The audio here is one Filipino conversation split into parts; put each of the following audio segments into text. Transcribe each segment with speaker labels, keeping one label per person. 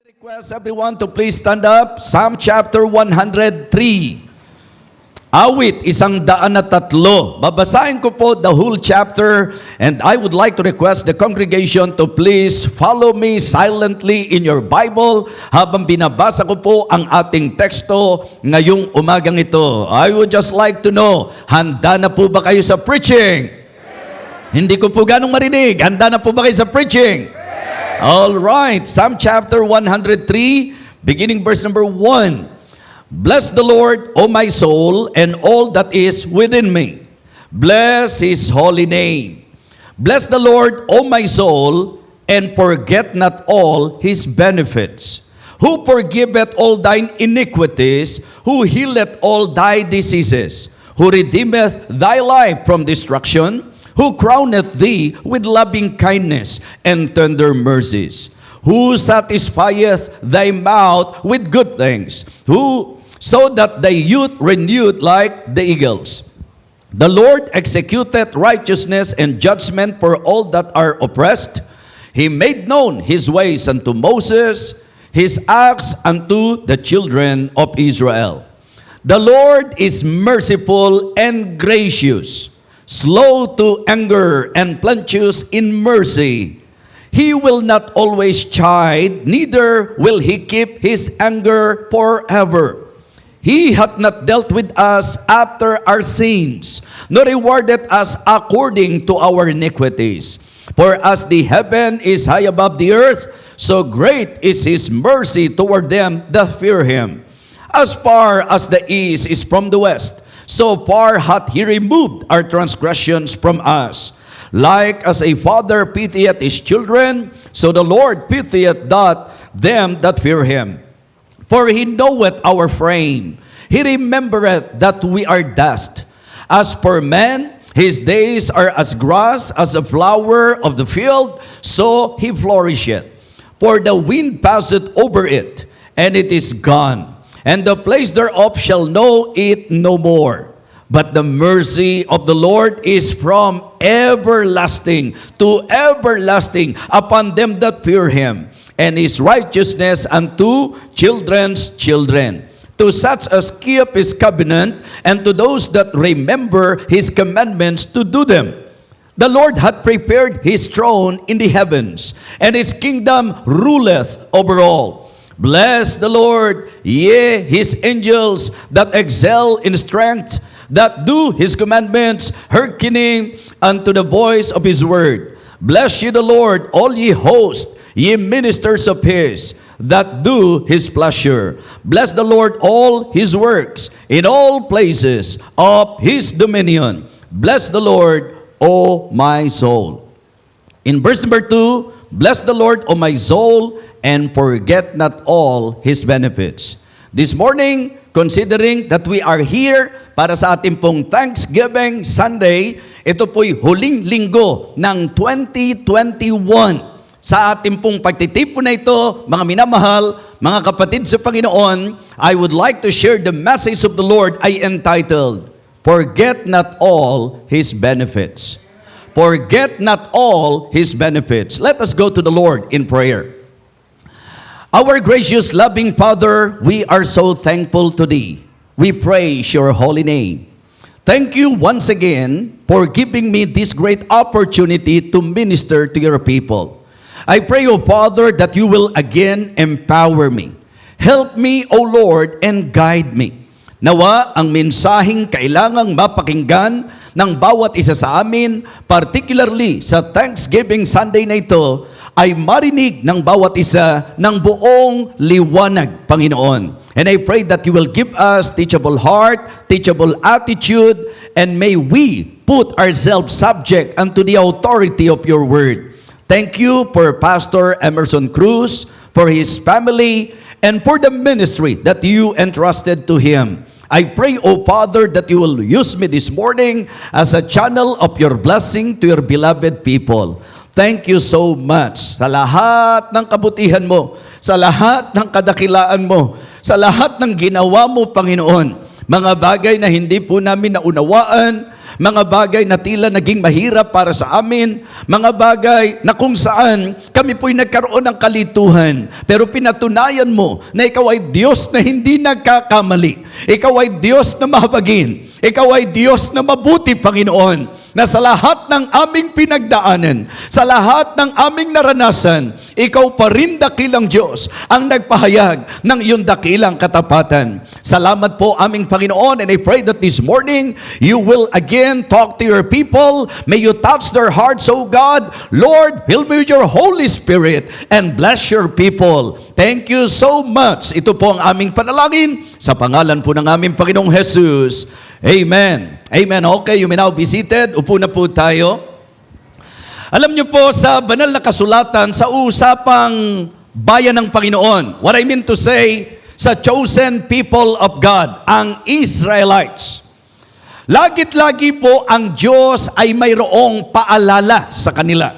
Speaker 1: Request everyone to please stand up. Psalm chapter 103. Awit, 103. Babasahin ko po the whole chapter, and I would like to request the congregation to please follow me silently in your Bible habang binabasa ko po ang ating teksto ngayong umagang ito. I would just like to know, handa na po ba kayo sa preaching? Hindi ko po ganong marinig. Handa na po ba kayo sa preaching? All right, Psalm chapter 103, beginning verse number 1. Bless the Lord, O my soul, and all that is within me. Bless His holy name. Bless the Lord, O my soul, and forget not all His benefits. Who forgiveth all thine iniquities, who healeth all thy diseases, who redeemeth thy life from destruction, who crowneth thee with loving kindness and tender mercies, who satisfieth thy mouth with good things, who so that thy youth renewed like the eagles. The Lord executeth righteousness and judgment for all that are oppressed. He made known his ways unto Moses, his acts unto the children of Israel. The Lord is merciful and gracious, slow to anger and plenteous in mercy. He will not always chide, neither will he keep his anger forever. He hath not dealt with us after our sins, nor rewarded us according to our iniquities. For as the heaven is high above the earth, so great is his mercy toward them that fear him. As far as the east is from the west, so far hath he removed our transgressions from us. Like as a father pitieth his children, so the Lord pitieth them that fear him. For he knoweth our frame. He remembereth that we are dust. As for man, his days are as grass, as a flower of the field, so he flourisheth. For the wind passeth over it, and it is gone, and the place thereof shall know it no more. But the mercy of the Lord is from everlasting to everlasting upon them that fear him, and his righteousness unto children's children, to such as keep his covenant, and to those that remember his commandments to do them. The Lord hath prepared his throne in the heavens, and his kingdom ruleth over all. Bless the Lord, ye his angels that excel in strength, that do his commandments, hearkening unto the voice of his word. Bless ye the Lord, all ye hosts, ye ministers of his, that do his pleasure. Bless the Lord, all his works, in all places of his dominion. Bless the Lord, O my soul. In verse number 2, bless the Lord, O my soul, and forget not all his benefits. This morning, considering that we are here para sa ating pong Thanksgiving Sunday, ito po'y huling linggo ng 2021. Sa ating pong pagtitipon na ito, mga minamahal, mga kapatid sa Panginoon, I would like to share the message of the Lord I entitled, Forget Not All His Benefits. Forget not all His benefits. Let us go to the Lord in prayer. Our gracious, loving Father, we are so thankful to Thee. We praise Your holy name. Thank you once again for giving me this great opportunity to minister to Your people. I pray, O Father, that You will again empower me. Help me, O Lord, and guide me. Nawa ang mensaheng kailangang mapakinggan ng bawat isa sa amin, particularly sa Thanksgiving Sunday na ito, ay marinig ng bawat isa ng buong liwanag, Panginoon. And I pray that You will give us teachable heart, teachable attitude, and may we put ourselves subject unto the authority of Your word. Thank You for Pastor Emerson Cruz, for his family, and for the ministry that You entrusted to him. I pray, O Father, that You will use me this morning as a channel of Your blessing to Your beloved people. Thank You so much sa lahat ng kabutihan Mo, sa lahat ng kadakilaan Mo, sa lahat ng ginawa Mo, Panginoon. Mga bagay na hindi po namin naunawaan, mga bagay na tila naging mahirap para sa amin, mga bagay na kung saan kami po'y nagkaroon ng kalituhan. Pero pinatunayan mo na ikaw ay Diyos na hindi nagkakamali. Ikaw ay Diyos na mahabagin. Ikaw ay Diyos na mabuti, Panginoon, na sa lahat ng aming pinagdaanan, sa lahat ng aming naranasan, ikaw pa rin dakilang Diyos ang nagpahayag ng iyong dakilang katapatan. Salamat po aming Panginoon, and I pray that this morning, you will again talk to your people. May you touch their hearts, O God. Lord, fill me with your Holy Spirit and bless your people. Thank you so much. Ito po ang aming panalangin sa pangalan po ng aming Panginoong Jesus. Amen. Amen. Okay, you may now be seated. Upo na po tayo. Alam niyo po sa banal na kasulatan sa usapang bayan ng Panginoon, what I mean to say, sa chosen people of God, ang Israelites. Lagit-lagi po ang Diyos ay mayroong paalala sa kanila.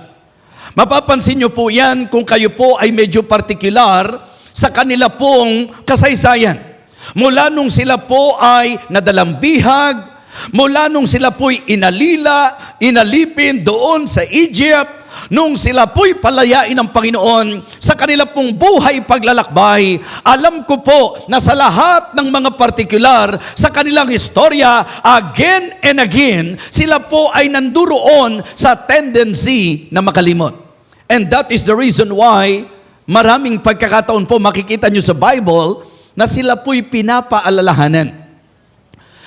Speaker 1: Mapapansin niyo po yan kung kayo po ay medyo particular sa kanila pong kasaysayan. Mula nung sila po ay nadalambihag, mula nung sila po'y inalipin doon sa Egypt, nung sila po'y palayain ng Panginoon sa kanila pong buhay paglalakbay, alam ko po na sa lahat ng mga partikular sa kanilang istorya, again and again, sila po ay nanduroon sa tendency na makalimot. And that is the reason why maraming pagkakataon po makikita nyo sa Bible na sila po'y pinapaalalahanan.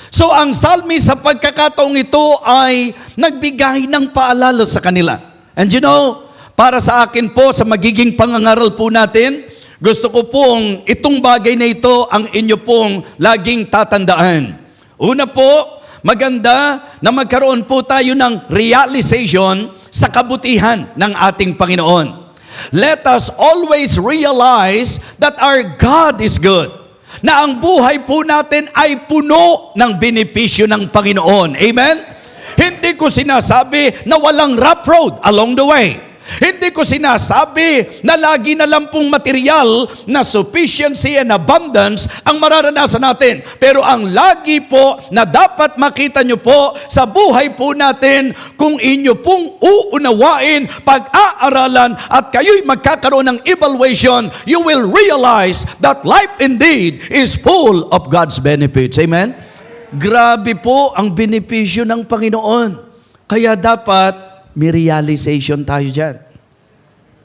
Speaker 1: So ang salmi sa pagkakataong ito ay nagbigay ng paalala sa kanila. And you know, para sa akin po, sa magiging pangangaral po natin, gusto ko pong itong bagay na ito ang inyo pong laging tatandaan. Una po, maganda na magkaroon po tayo ng realization sa kabutihan ng ating Panginoon. Let us always realize that our God is good. Na ang buhay po natin ay puno ng benepisyo ng Panginoon. Amen? Hindi ko sinasabi na walang rough road along the way. Hindi ko sinasabi na lagi na lang pong material na sufficiency and abundance ang mararanasan natin. Pero ang lagi po na dapat makita nyo po sa buhay po natin, kung inyo pong uunawain, pag-aaralan at kayo'y magkakaroon ng evaluation, you will realize that life indeed is full of God's benefits. Amen? Grabe po ang benepisyo ng Panginoon. Kaya dapat may realization tayo dyan.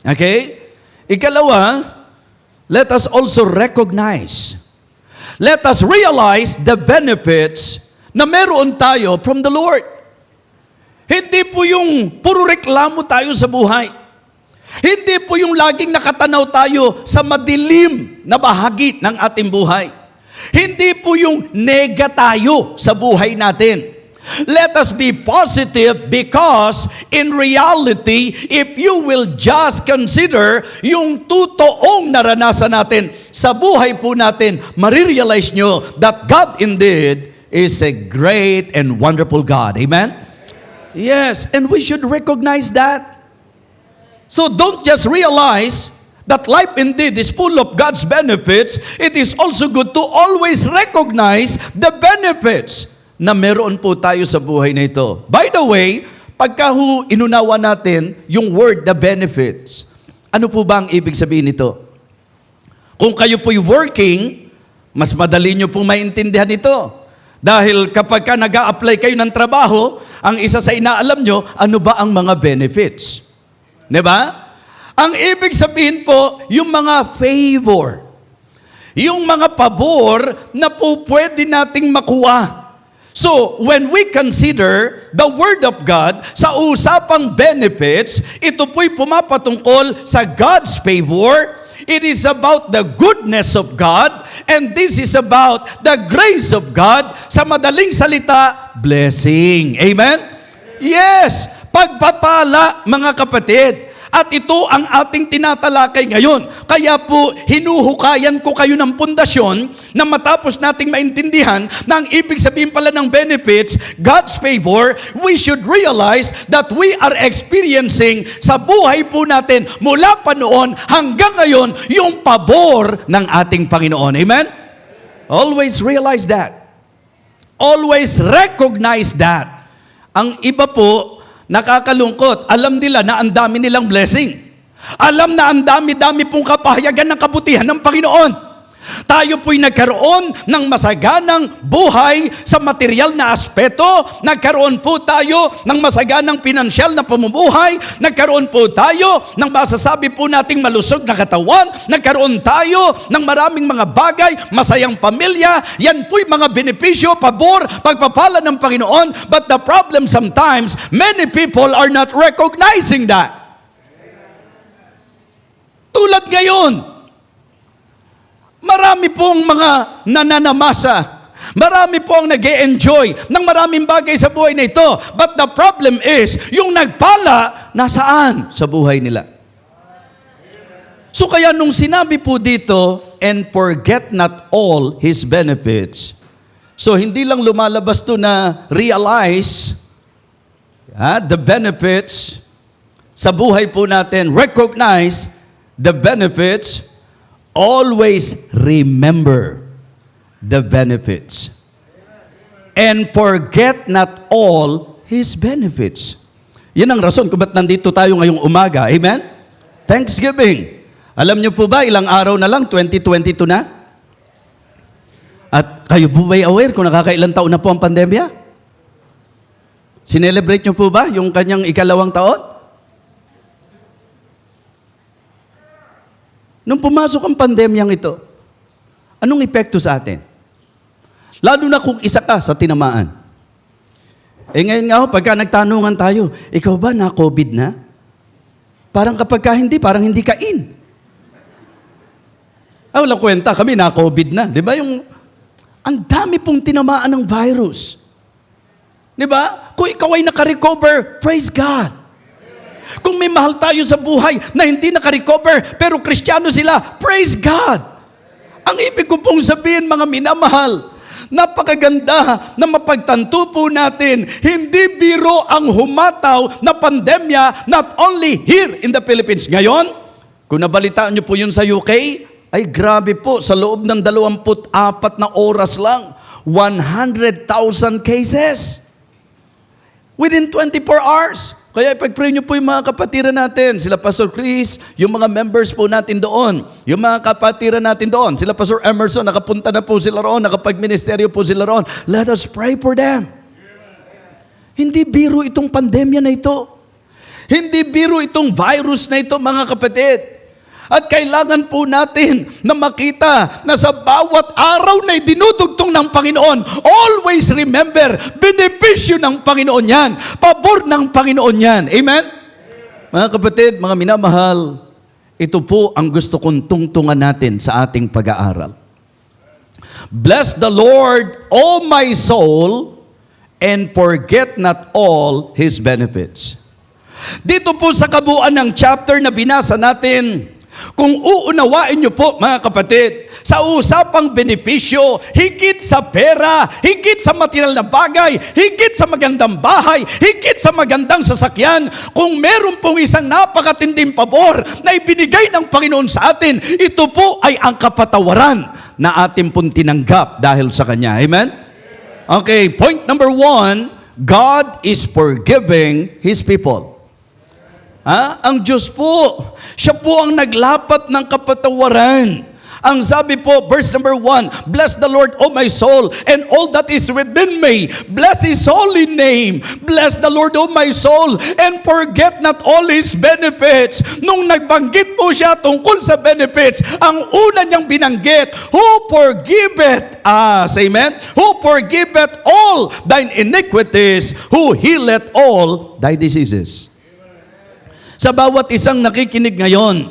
Speaker 1: Okay? Ikalawa, let us also recognize. Let us realize the benefits na meron tayo from the Lord. Hindi po yung puro reklamo tayo sa buhay. Hindi po yung laging nakatanaw tayo sa madilim na bahagi ng ating buhay. Hindi po yung nega tayo sa buhay natin. Let us be positive because in reality, if you will just consider yung totoong naranasan natin sa buhay po natin, marirealize nyo that God indeed is a great and wonderful God. Amen? Yes, and we should recognize that. So don't just realize that life indeed is full of God's benefits. It is also good to always recognize the benefits na meron po tayo sa buhay na ito. By the way, pagka inunawa natin yung word, the benefits, ano po ba ang ibig sabihin nito? Kung kayo po'y working, mas madali nyo pong maintindihan ito. Dahil kapag ka nag-a-apply kayo ng trabaho, ang isa sa inaalam nyo, ano ba ang mga benefits? Diba? Ang ibig sabihin po, yung mga favor, yung mga pabor na po pwede nating makuha. So, when we consider the Word of God sa usapang benefits, ito po'y pumapatungkol sa God's favor. It is about the goodness of God, and this is about the grace of God. Sa madaling salita, blessing. Amen? Yes, pagpapala, mga kapatid. At ito ang ating tinatalakay ngayon. Kaya po, hinuhukayan ko kayo ng pundasyon na matapos nating maintindihan na ang ibig sabihin pala ng benefits, God's favor, we should realize that we are experiencing sa buhay po natin mula pa noon hanggang ngayon yung pabor ng ating Panginoon. Amen? Always realize that. Always recognize that. Ang iba po, nakakalungkot. Alam nila na ang dami nilang blessing. Alam na ang dami-dami pong kapahayagan ng kabutihan ng Panginoon. Tayo po'y nagkaroon ng masaganang buhay sa material na aspeto. Nagkaroon po tayo ng masaganang pinansyal na pamumuhay. Nagkaroon po tayo ng masasabi po nating malusog na katawan. Nagkaroon tayo ng maraming mga bagay, masayang pamilya. Yan po'y mga benepisyo, pabor, pagpapala ng Panginoon. But the problem sometimes, many people are not recognizing that. Tulad ngayon, marami pong mga nananamasa. Marami pong nag-e-enjoy ng maraming bagay sa buhay na ito. But the problem is, yung nagpala, nasaan sa buhay nila? So kaya nung sinabi po dito, and forget not all His benefits. So hindi lang lumalabas to na realize the benefits sa buhay po natin, recognize the benefits, always remember the benefits. And forget not all His benefits. Yan ang rason kung ba't nandito tayo ngayong umaga. Amen? Thanksgiving. Alam niyo po ba, ilang araw na lang, 2022 na? At kayo po ba'y aware kung nakakailang taon na po ang pandemya? Sinelebrate niyo po ba yung kanyang ikalawang taon? Nung pumasok ang pandemyang ito, anong epekto sa atin? Lalo na kung isa ka sa tinamaan. Ngayon nga, pagka nagtanungan tayo, ikaw ba na-COVID na? Parang kapag hindi, parang hindi ka in. Walang kwenta, kami na-COVID na. Di ba ang dami pong tinamaan ng virus. Di ba? Kung ikaw ay nakarecover, praise God. Kung may mahal tayo sa buhay na hindi nakarecover, pero Kristiyano sila, praise God. Ang ibig ko pong sabihin, mga minamahal, napakaganda na mapagtanto po natin, hindi biro ang humataw na pandemya, not only here in the Philippines. Ngayon, kung nabalitaan niyo po yun sa UK, ay grabe po, sa loob ng 24 na oras lang, 100,000 cases. Within 24 hours. Kaya ipag-pray niyo po yung mga kapatiran natin. Sila Pastor Chris, yung mga members po natin doon. Yung mga kapatiran natin doon. Sila Pastor Emerson, nakapunta na po sila roon, nakapag-ministeryo po sila roon. Let us pray for them. Hindi biro itong pandemya na ito. Hindi biro itong virus na ito, mga kapatid. At kailangan po natin na makita na sa bawat araw na dinudugtong ng Panginoon, always remember, benepisyo ng Panginoon yan, pabor ng Panginoon yan. Amen? Mga kapatid, mga minamahal, ito po ang gusto kong tungtungan natin sa ating pag-aaral. Bless the Lord, O my soul, and forget not all His benefits. Dito po sa kabuuan ng chapter na binasa natin, kung uunawain niyo po, mga kapatid, sa usapang benepisyo, higit sa pera, higit sa material na bagay, higit sa magandang bahay, higit sa magandang sasakyan, kung meron pong isang napakatinding pabor na ibinigay ng Panginoon sa atin, ito po ay ang kapatawaran na ating pong tinanggap dahil sa Kanya. Amen? Okay, point number 1, God is forgiving His people. Ang Diyos po, siya po ang naglapat ng kapatawaran. Ang sabi po, verse number 1, bless the Lord, O my soul, and all that is within me. Bless His holy name. Bless the Lord, O my soul, and forget not all His benefits. Nung nagbanggit po siya tungkol sa benefits, ang una niyang binanggit, who forgiveth us, amen? Who forgiveth all thine iniquities, who healeth all thy diseases. Sa bawat isang nakikinig ngayon,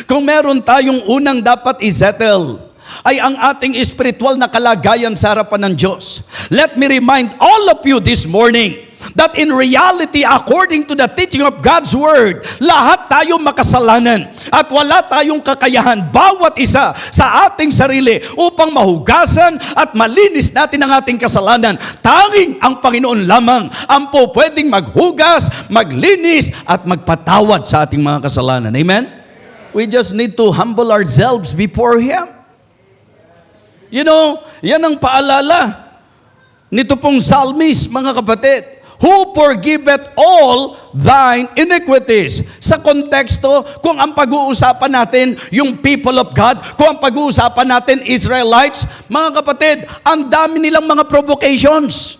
Speaker 1: kung meron tayong unang dapat i-settle, ay ang ating spiritual na kalagayan sa harapan ng Diyos. Let me remind all of you this morning that in reality, according to the teaching of God's Word, lahat tayo makasalanan at wala tayong kakayahan, bawat isa sa ating sarili upang mahugasan at malinis natin ang ating kasalanan. Tanging ang Panginoon lamang ang po pwedeng maghugas, maglinis at magpatawad sa ating mga kasalanan. Amen? We just need to humble ourselves before Him. You know, yan ang paalala nito pong psalmist, mga kapatid. who forgiveth all thine iniquities. Sa konteksto, kung ang pag-uusapan natin yung people of God, kung ang pag-uusapan natin Israelites, mga kapatid, ang dami nilang mga provocations.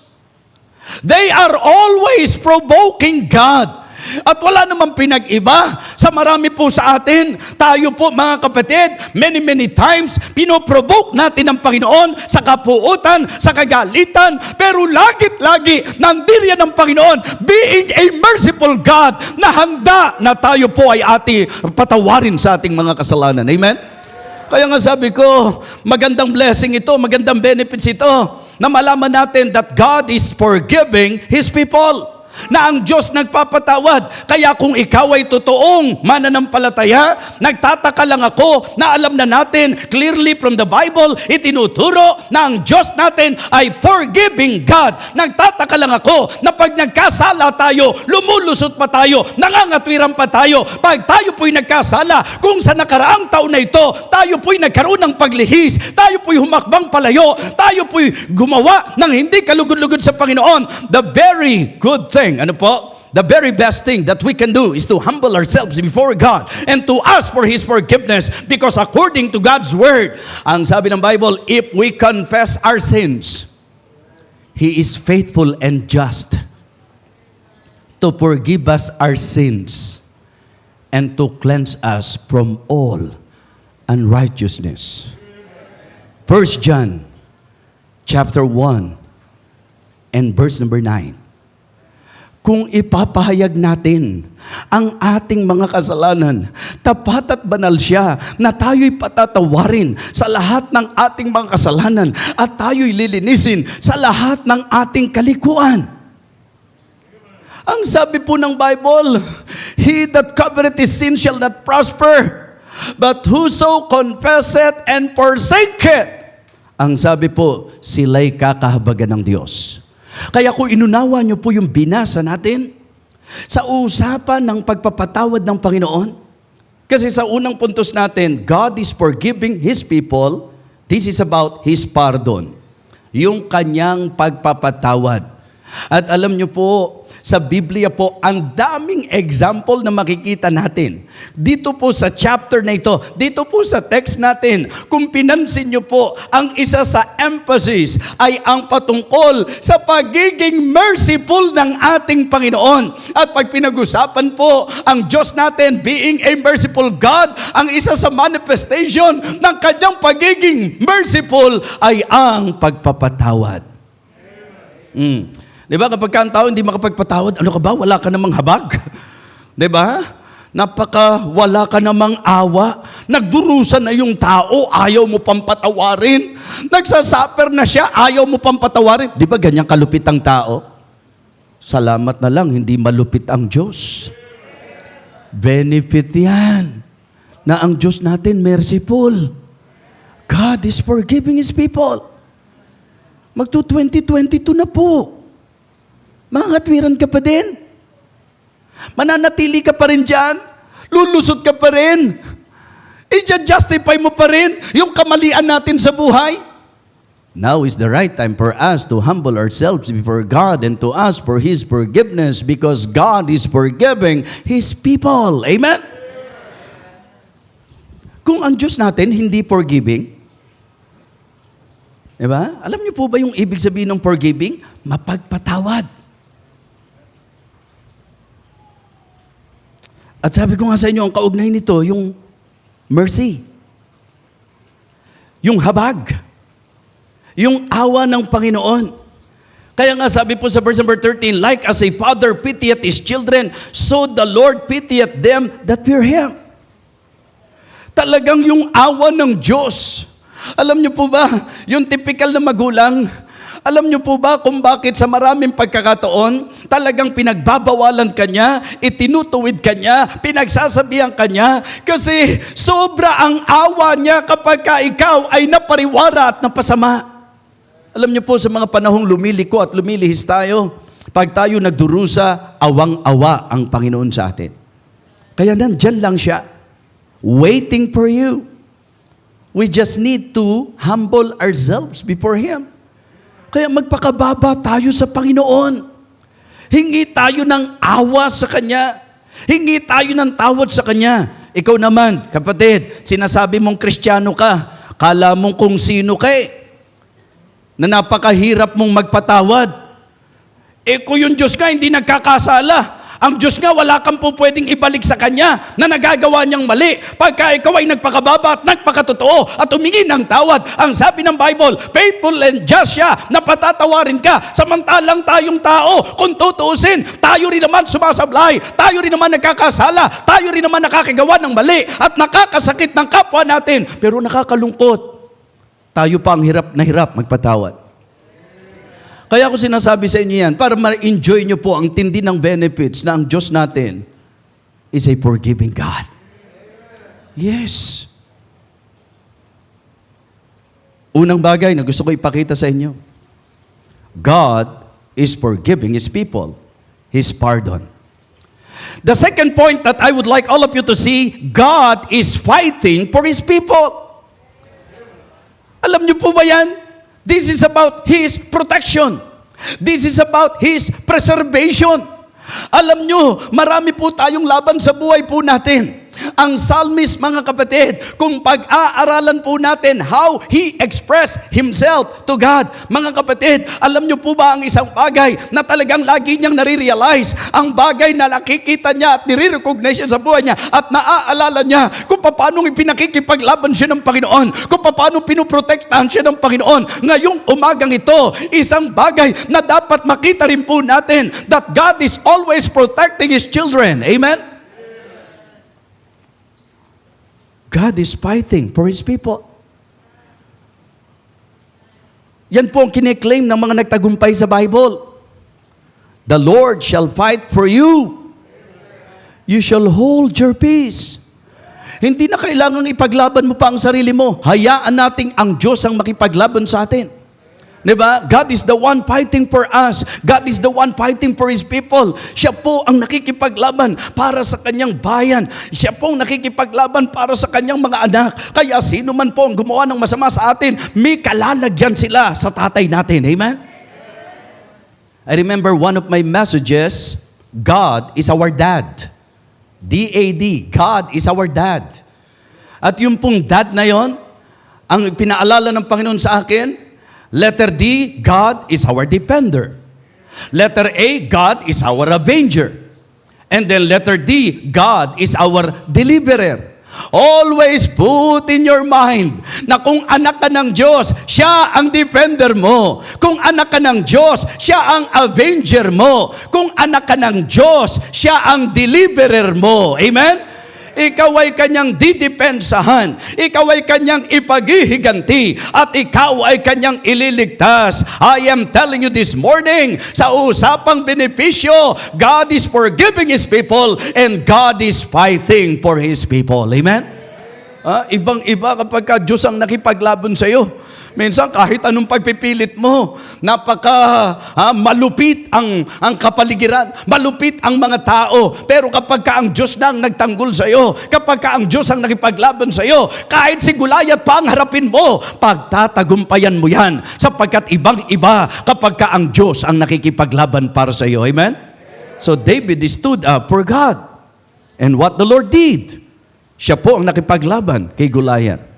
Speaker 1: They are always provoking God. At wala namang pinag-iba sa marami po sa atin. Tayo po mga kapatid, many times, pinoprovoke natin ang Panginoon sa kapuutan, sa kagalitan, pero lagi nandiriyan ng Panginoon, being a merciful God, na handa na tayo po ay patawarin sa ating mga kasalanan. Amen? Kaya nga sabi ko, magandang blessing ito, magandang benefits ito, na malaman natin that God is forgiving His people. Na ang Diyos nagpapatawad. Kaya kung ikaw ay totoong mananampalataya, nagtataka lang ako na alam na natin clearly from the Bible, itinuturo na ang Diyos natin ay forgiving God. Nagtataka lang ako na pag nagkasala tayo, lumulusot pa tayo, nangangatwiran pa tayo. Pag tayo po'y nagkasala, kung sa nakaraang taon na ito, tayo po'y nagkaroon ng paglihis, tayo po'y humakbang palayo, tayo po'y gumawa ng hindi kalugod-lugod sa Panginoon, the very good thing, ano po? The very best thing that we can do is to humble ourselves before God and to ask for His forgiveness, because according to God's Word, ang sabi ng Bible, if we confess our sins, He is faithful and just to forgive us our sins and to cleanse us from all unrighteousness. 1 John chapter 1 and verse number 9. Kung ipapahayag natin ang ating mga kasalanan, tapat at banal siya na tayo'y patatawarin sa lahat ng ating mga kasalanan at tayo'y lilinisin sa lahat ng ating kalikuan. Ang sabi po ng Bible, he that covereth his sin shall not prosper, but whoso confesseth and forsaketh, ang sabi po, sila'y kakahabagan ng Diyos. Kaya kung inunawa niyo po yung binasa natin sa usapan ng pagpapatawad ng Panginoon, kasi sa unang puntos natin, God is forgiving His people. This is about His pardon, yung kanyang pagpapatawad. At alam niyo po, sa Biblia po, ang daming example na makikita natin. Dito po sa chapter na ito, dito po sa text natin, kung pinansin niyo po, ang isa sa emphasis ay ang patungkol sa pagiging merciful ng ating Panginoon. At pag pinag-usapan po ang Diyos natin being a merciful God, ang isa sa manifestation ng kanyang pagiging merciful ay ang pagpapatawad. Di ba, kapag ang tao hindi makapagpatawad, ano ka ba? Wala ka namang habag. Di ba? Wala ka namang awa. Nagdurusa na yung tao, ayaw mo pang patawarin. Nagsasuffer na siya, ayaw mo pang patawarin. Di ba ganyan kalupit ang tao? Salamat na lang, hindi malupit ang Diyos. Benefit yan na ang Diyos natin merciful. God is forgiving His people. Magto-2022 na po. Mangatwiran ka pa din. Mananatili ka pa rin dyan. Lulusot ka pa rin. I-justify mo pa rin yung kamalian natin sa buhay. Now is the right time for us to humble ourselves before God and to ask for His forgiveness, because God is forgiving His people. Amen? Kung ang Diyos natin hindi forgiving, diba? Alam niyo po ba yung ibig sabihin ng forgiving? Mapagpatawad. At sabi ko nga sa inyo, ang kaugnay nito, yung mercy. Yung habag. Yung awa ng Panginoon. Kaya nga sabi po sa verse number 13, like as a father pitieth his children, so the Lord pitieth them that fear Him. Talagang yung awa ng Diyos. Alam niyo po ba, yung typical na magulang, alam niyo po ba kung bakit sa maraming pagkakataon, talagang pinagbabawalan ka niya, itinutuwid ka niya, pinagsasabihan ka niya, kasi sobra ang awa niya kapag ikaw ay napariwara at napasama. Alam niyo po, sa mga panahong lumiliko at lumilihis tayo, pag tayo nagdurusa, awang-awa ang Panginoon sa atin. Kaya nandyan lang siya, waiting for you. We just need to humble ourselves before Him. Kaya magpakababa tayo sa Panginoon. Hingi tayo ng awa sa Kanya. Hingi tayo ng tawad sa Kanya. Ikaw naman, kapatid, sinasabi mong Kristiyano ka, kala mong kung sino ka na napakahirap mong magpatawad. Kung yung Diyos nga hindi nagkakasala, ang Diyos nga wala kang po pwedeng ibalik sa Kanya na nagagawa niyang mali. Pagka ikaw ay nagpakababa at nagpakatotoo at humingi ng tawad, ang sabi ng Bible, faithful and just siya na patatawarin ka. Samantalang tayong tao, kung tutuusin, tayo rin naman sumasablay, tayo rin naman nagkakasala, tayo rin naman nakakagawa ng mali at nakakasakit ng kapwa natin. Pero nakakalungkot, tayo pa ang hirap na hirap magpatawad. Kaya ako sinasabi sa inyo yan, para ma-enjoy nyo po ang tindi ng benefits na ang Diyos natin is a forgiving God. Yes. Unang bagay na gusto ko ipakita sa inyo, God is forgiving His people, His pardon. The second point that I would like all of you to see, God is fighting for His people. Alam niyo po ba yan? This is about His protection. This is about His preservation. Alam nyo, marami po tayong laban sa buhay po natin. Ang psalmist, mga kapatid, kung pag-aaralan po natin how he expressed himself to God. Mga kapatid, alam nyo po ba ang isang bagay na talagang lagi niyang nare-realize, ang bagay na nakikita niya at nire-recognize siya sa buhay niya at naaalala niya kung paano ipinakikipaglaban siya ng Panginoon, kung paano pinoprotektahan siya ng Panginoon. Ngayong umagang ito, isang bagay na dapat makita rin po natin that God is always protecting His children. Amen? God is fighting for His people. Yan po ang kiniklaim ng mga nagtagumpay sa Bible. The Lord shall fight for you. You shall hold your peace. Hindi na kailangang ipaglaban mo pa ang sarili mo. Hayaan nating ang Diyos ang makipaglaban sa atin. Diba? God is the one fighting for us. God is the one fighting for His people. Siya po ang nakikipaglaban para sa kanyang bayan. Siya po ang nakikipaglaban para sa kanyang mga anak. Kaya sino man po ang gumawa ng masama sa atin, may kalalagyan sila sa tatay natin. Amen? I remember one of my messages, God is our dad. D-A-D, God is our dad. At yung pong dad na yon, ang pinaalala ng Panginoon sa akin, letter D, God is our defender. Letter A, God is our avenger. And then letter D, God is our deliverer. Always put in your mind na kung anak ka ng Diyos, siya ang defender mo. Kung anak ka ng Diyos, siya ang avenger mo. Kung anak ka ng Diyos, siya ang deliverer mo. Amen? Ikaw ay kanyang didepensahan, ikaw ay kanyang ipaghihiganti, at ikaw ay kanyang ililigtas. I am telling you this morning, sa usapang benepisyo, God is forgiving His people and God is fighting for His people. Amen? Ibang-iba kapag ka Diyos ang nakipaglaban sa iyo. Minsan kahit anong pagpipilit mo, malupit ang kapaligiran, malupit ang mga tao. Pero kapag ka ang Diyos na ang nagtanggol sa iyo, kapag ka ang Diyos ang nakipaglaban sa iyo, kahit si Goliath pa ang harapin mo, pagtatagumpayan mo yan, sapagkat ibang-iba kapag ka ang Diyos ang nakikipaglaban para sa iyo. Amen? So David stood up for God. And what the Lord did, siya po ang nakipaglaban kay Goliath.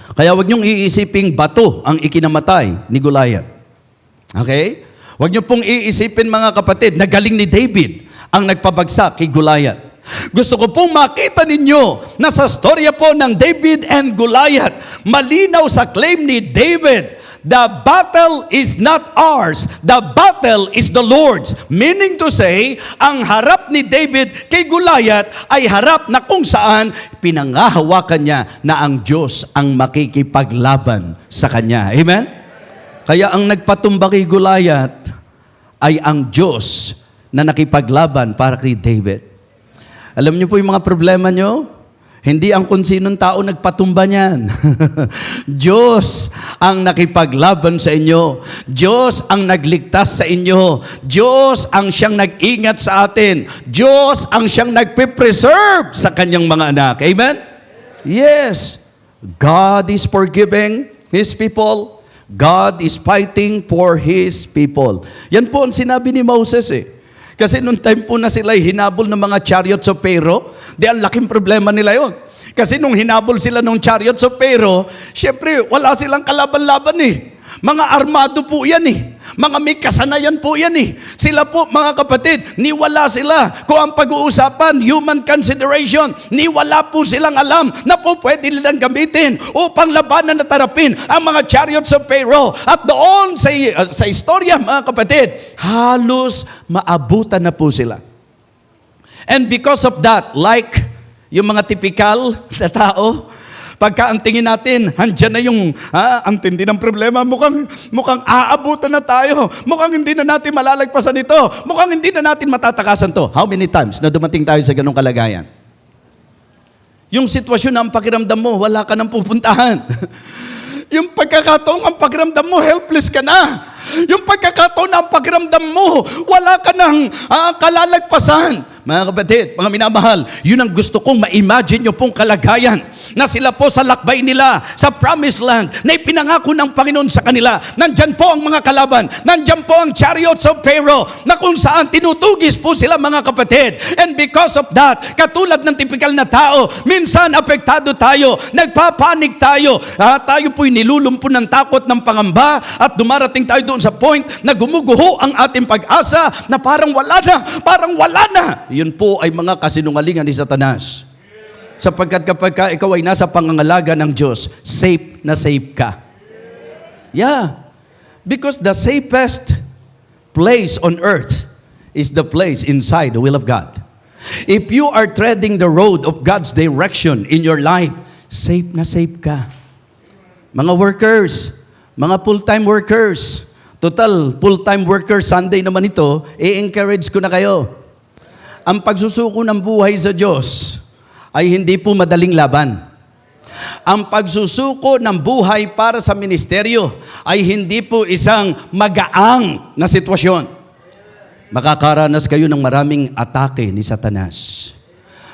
Speaker 1: Kaya huwag niyong iisiping bato ang ikinamatay ni Goliath. Okay? Huwag niyo pong iisipin, mga kapatid, na galing ni David ang nagpabagsak kay Goliath. Gusto ko pong makita ninyo na sa storya po ng David and Goliath, malinaw sa claim ni David, the battle is not ours, the battle is the Lord's. Meaning to say, ang harap ni David kay Goliath ay harap na kung saan pinangahawakan niya na ang Diyos ang makikipaglaban sa kanya. Amen? Kaya ang nagpatumba kay Goliath ay ang Diyos na nakipaglaban para kay David. Alam niyo po yung mga problema niyo? Hindi ang kung sinong tao nagpatumba niyan. Diyos ang nakipaglaban sa inyo. Diyos ang nagligtas sa inyo. Diyos ang siyang nag-ingat sa atin. Diyos ang siyang nagpe-preserve sa kanyang mga anak. Amen? Yes. God is forgiving His people. God is fighting for His people. Yan po ang sinabi ni Moses . Kasi nung time po na sila hinabol ng mga chariots of Pharaoh, ang laking problema nila yon. Kasi nung hinabol sila ng chariots of Pharaoh, syempre wala silang kalaban-laban eh. Mga armado po yan eh. Mga may kasanayan po yan eh. Sila po mga kapatid, niwala sila. Kung ang pag-uusapan, human consideration, niwala po silang alam na po pwede nilang gamitin upang labanan at harapin ang mga chariots of Pharaoh. At doon sa istorya mga kapatid, halos maabutan na po sila. And because of that, like yung mga typical na tao, pagka ang tingin natin, andyan na yung, ang tindi ng problema, mukhang aabutan na tayo. Mukhang hindi na natin malalagpasan ito. Mukhang hindi na natin matatakasan to. How many times na dumating tayo sa ganong kalagayan? Yung sitwasyon na ang pakiramdam mo, wala ka nang pupuntahan. Yung pagkakataon ang pakiramdam mo, helpless ka na. Yung pagkakataon na ang pakiramdam mo, wala ka nang kalalagpasan. Mga kapatid, mga minamahal, yun ang gusto kong ma-imagine nyo pong kalagayan na sila po sa lakbay nila, sa promised land, na ipinangako ng Panginoon sa kanila. Nandyan po ang mga kalaban, nandyan po ang chariots of Pharaoh, na kung saan tinutugis po sila mga kapatid. And because of that, katulad ng typical na tao, minsan apektado tayo, nagpapanik tayo, tayo po'y nilulumpo ng takot ng pangamba, at dumarating tayo doon sa point na gumuguho ang ating pag-asa na parang wala na. Yun po ay mga kasinungalingan ni Satanas. Sapagkat kapag ikaw ay nasa pangangalaga ng Diyos, safe na safe ka. Yeah. Because the safest place on earth is the place inside the will of God. If you are treading the road of God's direction in your life, safe na safe ka. Mga workers, mga full-time workers, total full-time workers, Sunday naman ito, i-encourage ko na kayo. Ang pagsusuko ng buhay sa Diyos ay hindi po madaling laban. Ang pagsusuko ng buhay para sa ministeryo ay hindi po isang magaang na sitwasyon. Makakaranas kayo ng maraming atake ni Satanas.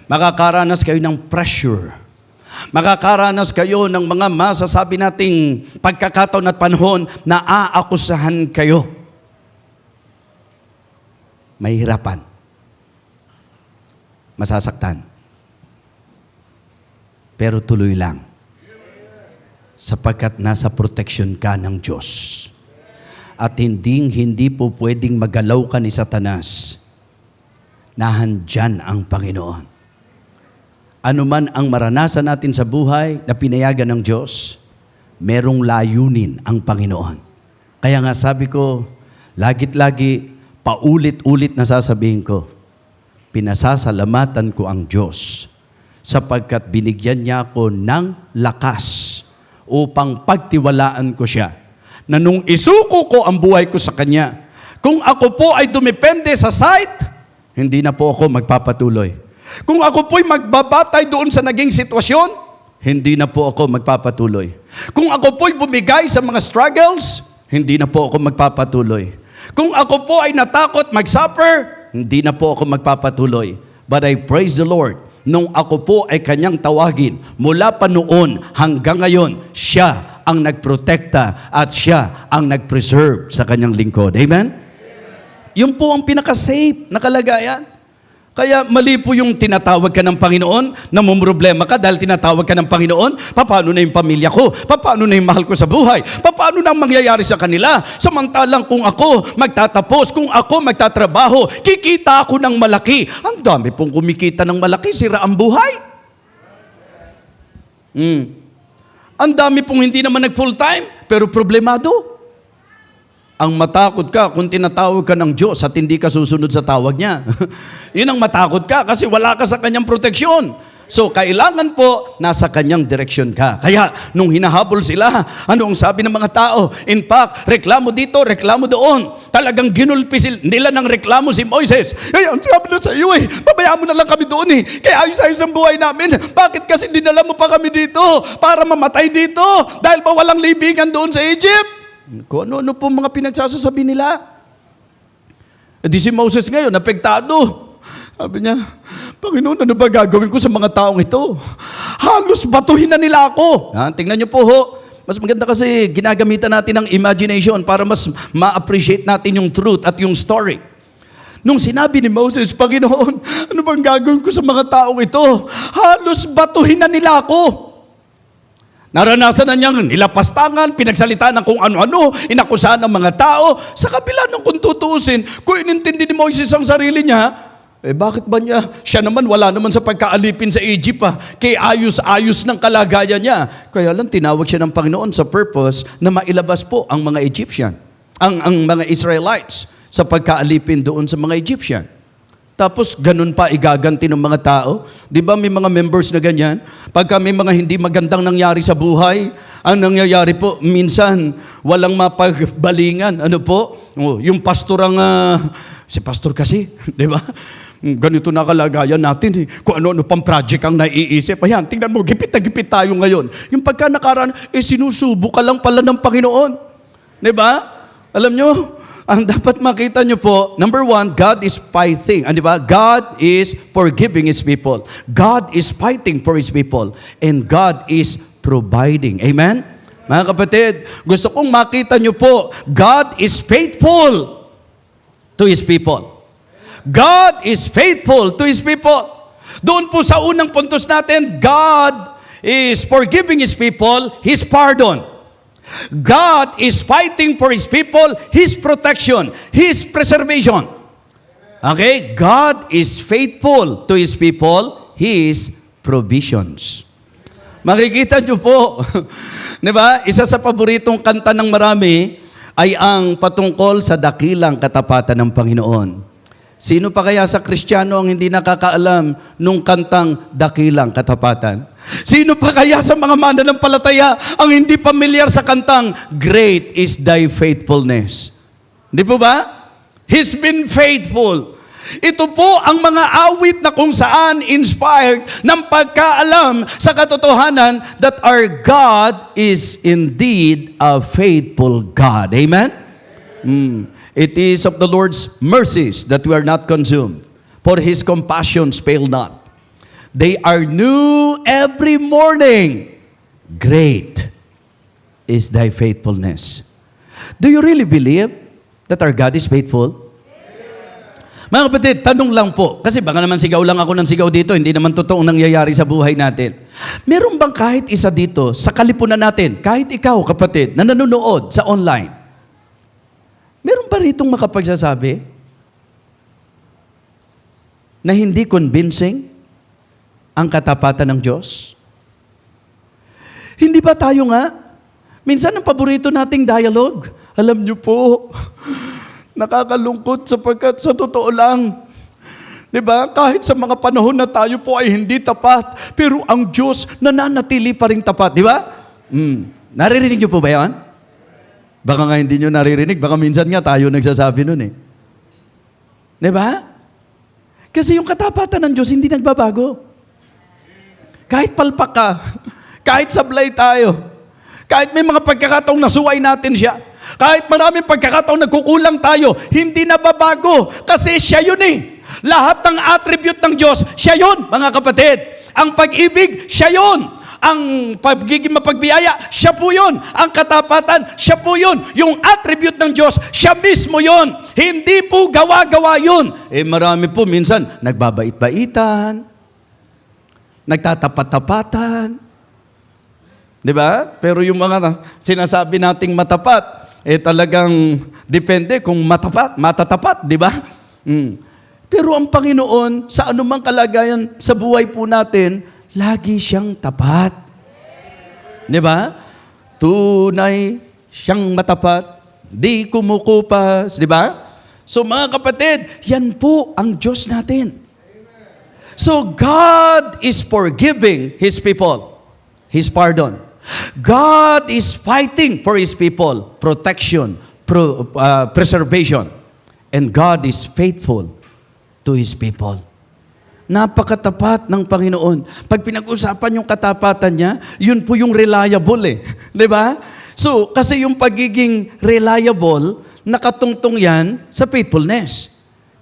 Speaker 1: Makakaranas kayo ng pressure. Makakaranas kayo ng mga masasabi nating pagkakataon at panahon na aakusahan kayo. Mahihirapan. Masasaktan. Pero tuloy lang. Sapagkat nasa protection ka ng Diyos. At hindi po pwedeng magalaw ka ni Satanas. Nahandyan ang Panginoon. Ano man ang maranasan natin sa buhay na pinayagan ng Diyos, merong layunin ang Panginoon. Kaya nga sabi ko, lagit-lagi, paulit-ulit na sasabihin ko, pinasasalamatan ko ang Diyos sapagkat binigyan niya ako ng lakas upang pagtiwalaan ko siya. Na nung isuko ko ang buhay ko sa Kanya, kung ako po ay dumepende sa sight, hindi na po ako magpapatuloy. Kung ako po'y magbabatay doon sa naging sitwasyon, hindi na po ako magpapatuloy. Kung ako po'y bumigay sa mga struggles, hindi na po ako magpapatuloy. Kung ako po ay natakot mag-suffer, hindi na po ako magpapatuloy. But I praise the Lord. Nung ako po ay Kanyang tawagin, mula pa noon hanggang ngayon, Siya ang nagprotekta at Siya ang nagpreserve sa Kanyang lingkod. Amen? Yun po ang pinaka-safe na kalagayan. Kaya mali po yung tinatawag ka ng Panginoon, namumroblema ka dahil tinatawag ka ng Panginoon, paano na yung pamilya ko? Paano na yung mahal ko sa buhay? Paano na ang mangyayari sa kanila? Samantalang kung ako magtatapos, kung ako magtatrabaho, kikita ako ng malaki. Ang dami pong kumikita ng malaki, sira ang buhay. Ang dami pong hindi naman nag-full time, pero problemado. Ang matakot ka kung tinatawag ka ng Diyos at hindi ka susunod sa tawag niya. Yun ang matakot ka kasi wala ka sa Kanyang proteksyon. So, kailangan po nasa Kanyang direksyon ka. Kaya, nung hinahabol sila, ano ang sabi ng mga tao? In fact, reklamo dito, reklamo doon. Talagang ginulpi nila ng reklamo si Moises. Ang sabi na sa iyo pabayaan mo na lang kami doon Kaya ayos-ayos ang buhay namin. Bakit kasi dinala mo pa kami dito? Para mamatay dito? Dahil ba walang libingan doon sa Egypt? Kung ano-ano po mga pinagsasasabi nila. Di si Moses ngayon, napektado. Sabi niya, Panginoon, ano ba gagawin ko sa mga taong ito? Halos batuhin na nila ako. Tingnan niyo po mas maganda kasi ginagamitan natin ng imagination para mas ma-appreciate natin yung truth at yung story. Nung sinabi ni Moses, Panginoon, ano bang gagawin ko sa mga taong ito? Halos batuhin na nila ako. Naranasan na niyang nilapastangan, pinagsalita ng kung ano-ano, inakusahan ng mga tao. Sa kabila ng kung tutuusin, kung inintindi ni Moses ang sarili niya, bakit ba niya? Siya naman, wala naman sa pagkaalipin sa Egypt kay ayos-ayos ng kalagayan niya. Kaya lang tinawag siya ng Panginoon sa purpose na mailabas po ang mga Egyptian, ang mga Israelites sa pagkaalipin doon sa mga Egyptian. Tapos ganun pa igaganti ng mga tao. Di ba may mga members na ganyan? Pagka may mga hindi magandang nangyari sa buhay, ang nangyayari po, minsan walang mapagbalingan. Ano po? Yung pastor si pastor kasi, di ba? Ganito na kalagayan natin. Kung ano-ano pang project ang naiisip. Ayan, tingnan mo, gipit na gipit tayo ngayon. Yung pagka nakaraan, sinusubo ka lang pala ng Panginoon. Di ba? Alam nyo, ang dapat makita nyo po, number one, God is fighting. Di ba? God is forgiving His people. God is fighting for His people. And God is providing. Amen? Mga kapatid, gusto kong makita nyo po, God is faithful to His people. God is faithful to His people. Doon po sa unang puntos natin, God is forgiving His people, His pardon. God is fighting for His people, His protection, His preservation. Okay? God is faithful to His people, His provisions. Makikita nyo po, di ba? Isa sa paboritong kanta ng marami ay ang patungkol sa dakilang katapatan ng Panginoon. Sino pa kaya sa Kristiyano ang hindi nakakaalam nung kantang dakilang katapatan? Sino pa kaya sa mga mananampalataya ang hindi pamilyar sa kantang Great is Thy faithfulness? Hindi po ba? He's been faithful. Ito po ang mga awit na kung saan inspired ng pagkaalam sa katotohanan that our God is indeed a faithful God. Amen? It is of the Lord's mercies that we are not consumed, for His compassions fail not. They are new every morning. Great is Thy faithfulness. Do you really believe that our God is faithful? Mga kapatid, tanong lang po, kasi baka naman sigaw lang ako ng sigaw dito, hindi naman totoong nangyayari sa buhay natin. Meron bang kahit isa dito, sa kalipunan natin, kahit ikaw kapatid, na nanonood sa online, meron ba ritong makapagsasabi na hindi convincing ang katapatan ng Diyos? Hindi ba tayo nga? Minsan ang paborito nating dialogue, alam niyo po, nakakalungkot sapagkat sa totoo lang, di ba? Kahit sa mga panahon na tayo po ay hindi tapat, pero ang Diyos nananatili pa rin tapat, di ba? Naririnig niyo po ba yan? Baka nga hindi nyo naririnig, baka minsan nga tayo nagsasabi nun eh. Di ba? Kasi yung katapatan ng Diyos hindi nagbabago. Kahit palpak ka, kahit sablay tayo, kahit may mga pagkakataong nasuway natin siya, kahit maraming pagkakataong nagkukulang tayo, hindi nababago kasi siya yun eh. Lahat ng attribute ng Diyos, siya yun, mga kapatid. Ang pag-ibig, siya yun. Ang pagiging mapagbiyaya, siya po yun. Ang katapatan, siya po yun. Yung attribute ng Diyos, siya mismo yun. Hindi po gawa-gawa yun. Marami po minsan, nagbabait-baitan, nagtatapat-tapatan. Di ba? Pero yung mga sinasabi nating matapat, talagang depende kung matatapat, di ba? Pero ang Panginoon, sa anumang kalagayan sa buhay po natin, lagi siyang tapat. Di ba? Tunay siyang matapat, di kumukupas, di ba? So mga kapatid, yan po ang Diyos natin. So God is forgiving His people, His pardon. God is fighting for His people, protection, preservation. And God is faithful to His people. Napakatapat ng Panginoon. Pag pinag-usapan yung katapatan niya, yun po yung reliable eh. Di ba? So, kasi yung pagiging reliable, nakatungtong yan sa faithfulness.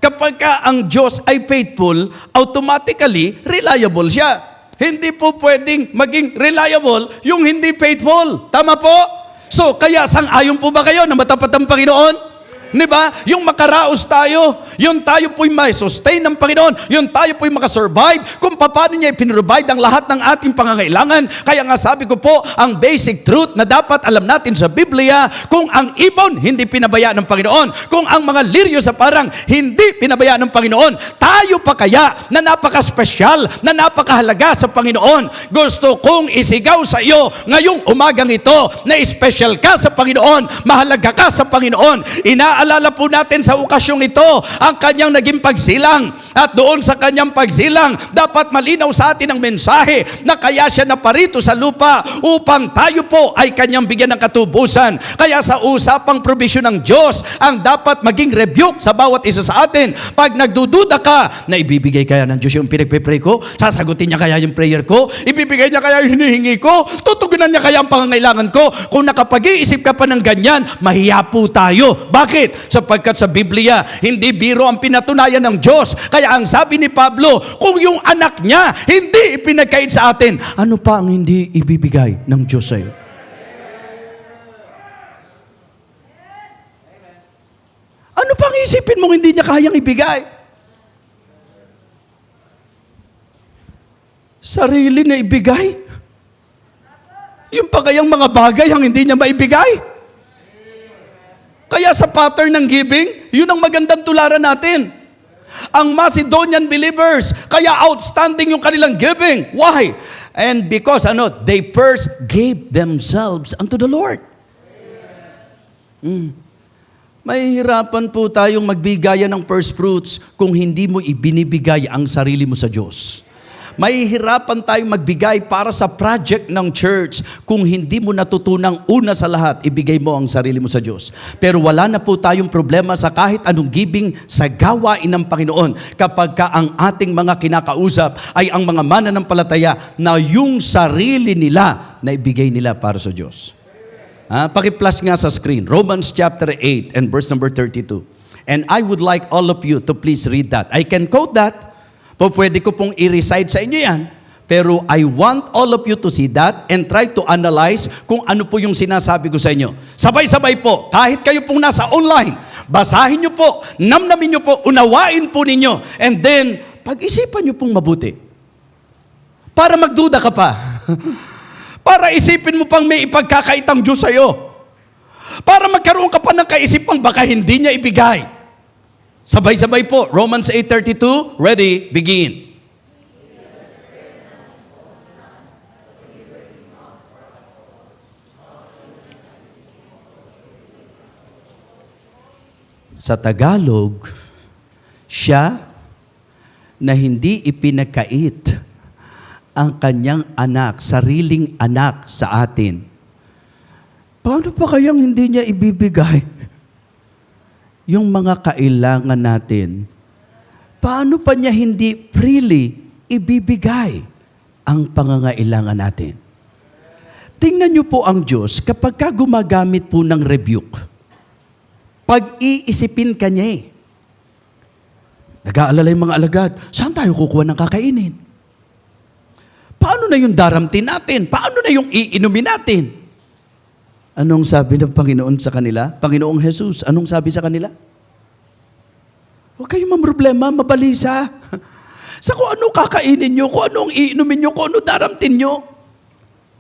Speaker 1: Kapag ka ang Diyos ay faithful, automatically, reliable siya. Hindi po pwedeng maging reliable yung hindi faithful. Tama po? So, kaya sang-ayon po ba kayo na matapat ang Panginoon? Di ba? Yung makaraos tayo, yung tayo po'y may sustain ng Panginoon, yung tayo po'y makasurvive, kung paano niya ipinrovide ang lahat ng ating pangangailangan. Kaya nga sabi ko po, ang basic truth na dapat alam natin sa Biblia, kung ang ibon hindi pinabayaan ng Panginoon, kung ang mga liryo sa parang hindi pinabayaan ng Panginoon, tayo pa kaya na napaka-special, na napakahalaga sa Panginoon. Gusto kong isigaw sa iyo ngayong umagang ito na special ka sa Panginoon, mahalaga ka sa Panginoon. Inaalala po natin sa okasyong ito ang kanyang naging pagsilang, at doon sa kanyang pagsilang dapat malinaw sa atin ang mensahe na kaya siya naparito sa lupa upang tayo po ay kanyang bigyan ng katubusan. Kaya sa usapang probisyon ng Diyos ang dapat maging rebuke sa bawat isa sa atin. Pag nagdududa ka na ibibigay kaya ng Diyos yung pinagpe-pray ko, sasagutin niya kaya yung prayer ko, ibibigay niya kaya yung hinihingi ko, tutugunan niya kaya ang pangangailangan ko. Kung nakapag-iisip ka pa ng ganyan, mahiya po tayo. Bakit? Sapagkat sa Biblia, hindi biro ang pinatunayan ng Diyos. Kaya ang sabi ni Pablo, kung yung anak niya hindi ipinagkait sa atin, ano pa ang hindi ibibigay ng Diyos sa iyo? Ano pang isipin mong hindi niya kayang ibigay? Sarili na ibigay? Yung pa kayang mga bagay ang hindi niya maibigay? Kaya sa pattern ng giving, yun ang magandang tularan natin. Ang Macedonian believers, kaya outstanding yung kanilang giving. Why? And because they first gave themselves unto the Lord. Mahihirapan po tayong magbigaya ng first fruits kung hindi mo ibinibigay ang sarili mo sa Diyos. Mahihirapan tayong magbigay para sa project ng church kung hindi mo natutunang una sa lahat, ibigay mo ang sarili mo sa Diyos. Pero wala na po tayong problema sa kahit anong giving sa gawain ng Panginoon kapag ka ang ating mga kinakausap ay ang mga mananampalataya na yung sarili nila na ibigay nila para sa Diyos. Paki-plus nga sa screen, Romans chapter 8 and verse number 32. And I would like all of you to please read that. I can quote that. Pwede ko pong i-recite sa inyo yan, pero I want all of you to see that and try to analyze kung ano po yung sinasabi ko sa inyo. Sabay-sabay po, kahit kayo pong nasa online, basahin nyo po, namnamin nyo po, unawain po ninyo, and then, pag-isipan nyo pong mabuti. Para magduda ka pa. Para isipin mo pang may ipagkakaitang Diyos sa'yo. Para magkaroon ka pa ng kaisipang baka hindi niya ibigay. Sabay-sabay po, Romans 8:32, ready, begin. Sa Tagalog, siya na hindi ipinagkait ang kanyang anak, sariling anak sa atin. Paano pa kayang hindi niya ibibigay yung mga kailangan natin? Paano pa niya hindi freely ibibigay ang pangangailangan natin? Tingnan niyo po ang Diyos kapag ka gumagamit po ng rebuke. Pag-iisipin ka niya Nag-aalala yung mga alagad, saan tayo kukuha ng kakainin? Paano na yung daramtin natin? Paano na yung iinumin natin? Anong sabi ng Panginoon sa kanila? Panginoong Jesus, anong sabi sa kanila? Huwag kayong mamroblema, mabalisa. Sa kung ano kakainin nyo, kung ano ang iinumin nyo, kung ano daramtin nyo.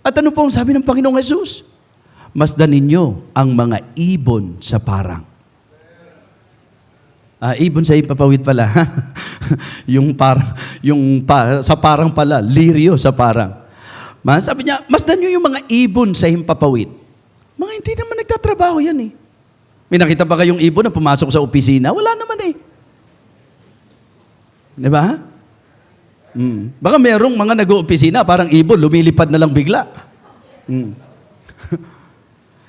Speaker 1: At ano po ang sabi ng Panginoong Jesus? Masdan ninyo ang mga ibon sa parang. Ibon sa impapawid pala. Sa parang pala, liryo sa parang. Sabi niya, masdan nyo yung mga ibon sa himpapawid. Mga hindi naman nagtatrabaho yan eh. May nakita ba kayong ibon na pumasok sa opisina? Wala naman eh. Di ba? Baka merong mga nag-opisina, parang ibon, lumilipad na lang bigla.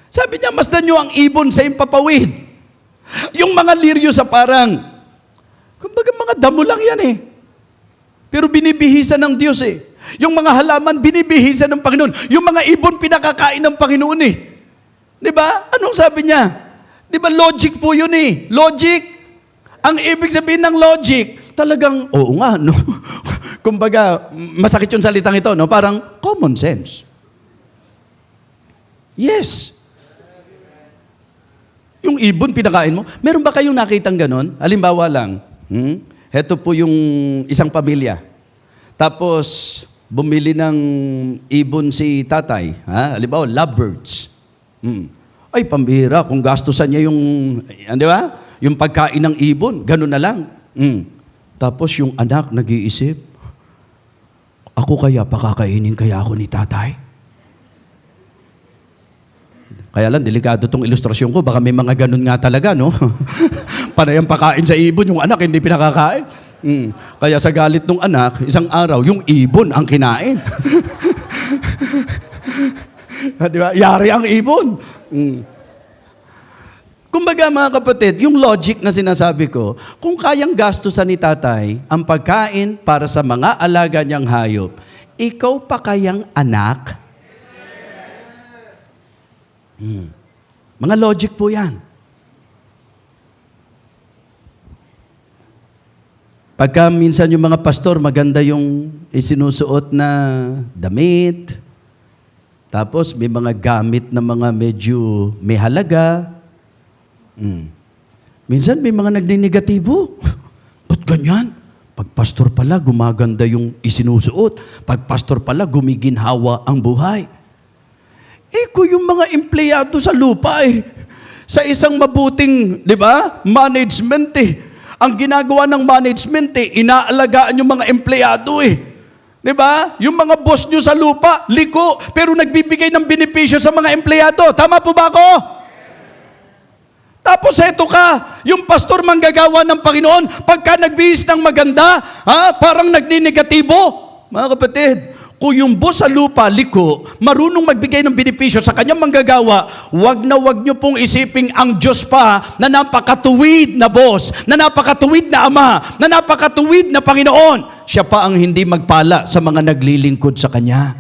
Speaker 1: Sabi niya, masdan nyo ang ibon sa himpapawid. Yung mga liryo sa parang, kumbaga mga damo lang yan eh. Pero binibihisan ng Diyos eh. Yung mga halaman, binibihisan ng Panginoon. Yung mga ibon, pinakakain ng Panginoon eh. Di ba? Anong sabi niya? Di ba logic po yun eh? Logic. Ang ibig sabihin ng logic, talagang, oo nga, no? Kumbaga, masakit yung salitang ito, no? Parang common sense. Yes. Yung ibon, pinakain mo. Meron ba kayong nakitang ganon? Halimbawa lang, heto po yung isang pamilya. Tapos, bumili ng ibon si tatay. Halimbawa, lovebirds. Ay, pambihira, kung gastusan niya yung, di ba? Yung pagkain ng ibon, gano'n na lang. Tapos yung anak nag-iisip, ako kaya, pakakainin kaya ako ni tatay? Kaya lang, delikado tong ilustrasyon ko. Baka may mga ganun nga talaga, no? Panayang pakain sa ibon, yung anak hindi pinakakain. Kaya sa galit ng anak, isang araw, yung ibon ang kinain. Di ba? Yari ang ibon. Kumbaga mga kapatid, yung logic na sinasabi ko, kung kayang gastusan ni tatay ang pagkain para sa mga alaga niyang hayop, ikaw pa kayang anak? Mga logic po yan. Pagka minsan yung mga pastor, maganda yung isinusuot na damit, tapos may mga gamit na mga medyo may halaga. Minsan may mga nagninegatibo. Ba't ganyan? Pag pastor pala, gumaganda yung isinusuot. Pag pastor pala, gumiginhawa ang buhay. Kung yung mga empleyado sa lupa sa isang mabuting, di ba, management ang ginagawa ng management inaalagaan yung mga empleyado di ba? Yung mga boss nyo sa lupa, liko, pero nagbibigay ng benepisyo sa mga empleyado. Tama po ba ako? Tapos eto ka, yung pastor manggagawa ng Panginoon, pagka nagbihis ng maganda, parang nagninegatibo. Mga kapatid, kung yung boss sa lupa, liko, marunong magbigay ng benepisyo sa kanyang manggagawa, wag na wag nyo pong isiping ang Diyos pa na napakatuwid na boss, na napakatuwid na ama, na napakatuwid na Panginoon. Siya pa ang hindi magpala sa mga naglilingkod sa Kanya.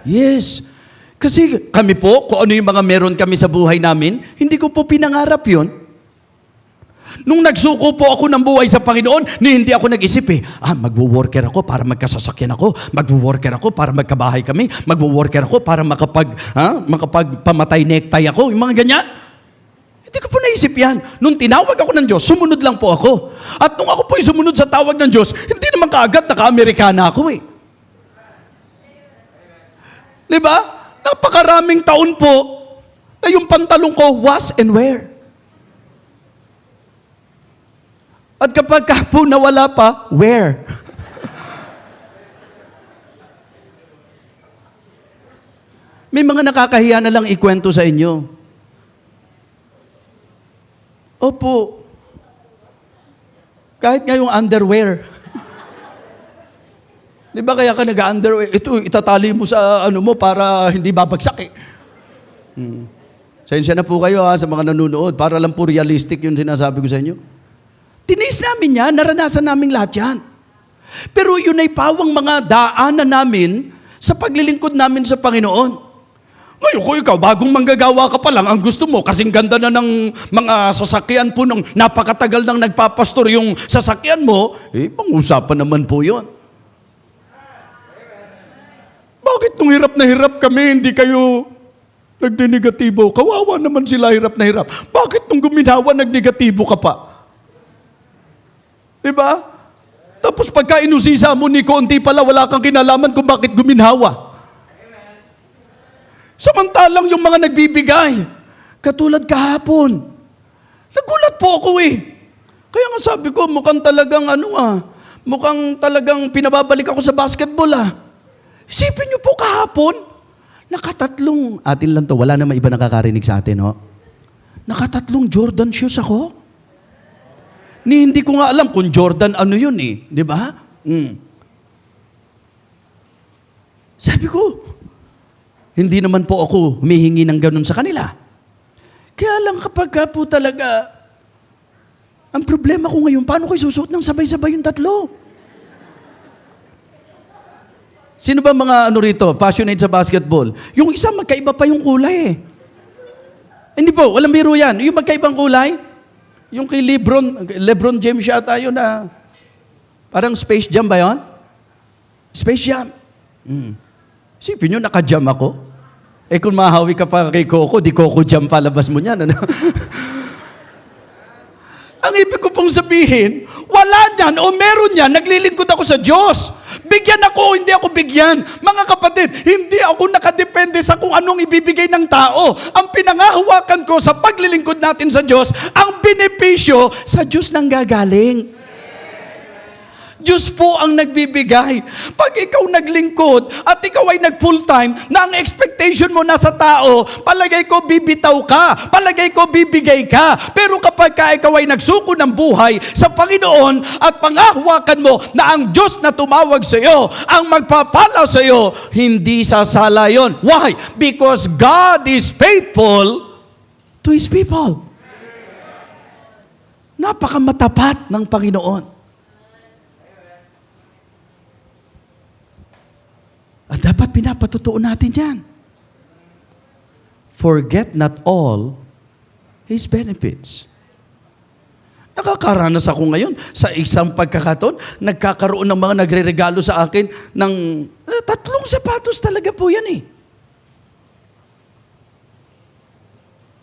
Speaker 1: Yes. Kasi kami po, kung ano yung mga meron kami sa buhay namin, hindi ko po pinangarap yun. Nung nagsuko po ako ng buhay sa Panginoon, hindi ako nag-isip magwo-worker ako para magkasasakyan ako, magwo-worker ako para magkabahay kami, magwo-worker ako para makapagpamatay necktie ako, yung mga ganyan. Hindi ko po naisip yan. Nung tinawag ako ng Diyos, sumunod lang po ako. At nung ako po yung sumunod sa tawag ng Diyos, hindi naman kaagad naka-Amerikana ako Di ba? Napakaraming taon po na yung pantalong ko wash and wear. At kapag po nawala pa, wear. May mga nakakahiya na lang ikwento sa inyo. Opo. Kahit nga yung underwear. Di ba kaya ka nag-underwear? Ito, itatali mo sa mo para hindi babagsak Sensya na po kayo sa mga nanonood. Para lang po realistic yung sinasabi ko sa inyo. Tinis namin yan, naranasan namin lahat yan. Pero yun ay pawang mga daanan namin sa paglilingkod namin sa Panginoon. Ngayon, kung ikaw, bagong manggagawa ka pa lang, ang gusto mo, kasing ganda na ng mga sasakyan po, nung napakatagal nang nagpapastor yung sasakyan mo, pang-usapan naman po yun. Bakit nung hirap na hirap kami, hindi kayo nagninegatibo? Kawawa naman sila, hirap na hirap. Bakit nung guminawa, nagnegatibo ka pa? Diba? Tapos pagka inusisa mo ni konti pala, wala kang kinalaman kung bakit guminhawa. Samantalang yung mga nagbibigay, katulad kahapon, nagulat po ako Kaya nga sabi ko, mukhang talagang mukhang talagang pinababalik ako sa basketball Isipin niyo po kahapon, nakatatlong, atin lang to, wala naman iba nakakarinig sa atin, nakatatlong Jordan shoes ako. Hindi ko nga alam kung Jordan ano yun di ba? Sabi ko, hindi naman po ako humihingi ng ganun sa kanila. Kaya lang kapag po talaga, ang problema ko ngayon, paano ko isusuot ng sabay-sabay yung tatlo? Sino ba mga rito, passionate sa basketball? Yung isa magkaiba pa yung kulay Hindi po, walang biro yan. Yung magkaibang kulay, yung kay Lebron James yata yun parang Space Jam ba yun? Space Jam. Isipin nyo, naka-jam ako. Eh kung mahawi ka pa kay Coco, di Coco Jam palabas mo niyan. Ano? Ang ibig ko pong sabihin, wala niyan o meron niyan, naglilingkod ako sa Diyos. Bigyan ako, hindi ako bigyan. Mga kapatid, hindi ako nakadepende sa kung anong ibibigay ng tao. Ang pinangahawakan ko sa paglilingkod natin sa Diyos, ang benepisyo sa Diyos nang gagaling. Diyos po ang nagbibigay. Pag ikaw naglingkod at ikaw ay nag-full time, na ang expectation mo nasa tao, palagay ko bibitaw ka, palagay ko bibigay ka. Pero kapag ikaw ay nagsuko ng buhay sa Panginoon at pangahawakan mo na ang Diyos na tumawag sa iyo, ang magpapala sa iyo, hindi sasala yon. Why? Because God is faithful to His people. Napakamatapat ng Panginoon. At dapat pinapatutuon natin yan. Forget not all His benefits. Nakakaranas ako ngayon sa isang pagkakataon, nagkakaroon ng mga nagre-regalo sa akin ng 3 sapatos talaga po yan eh.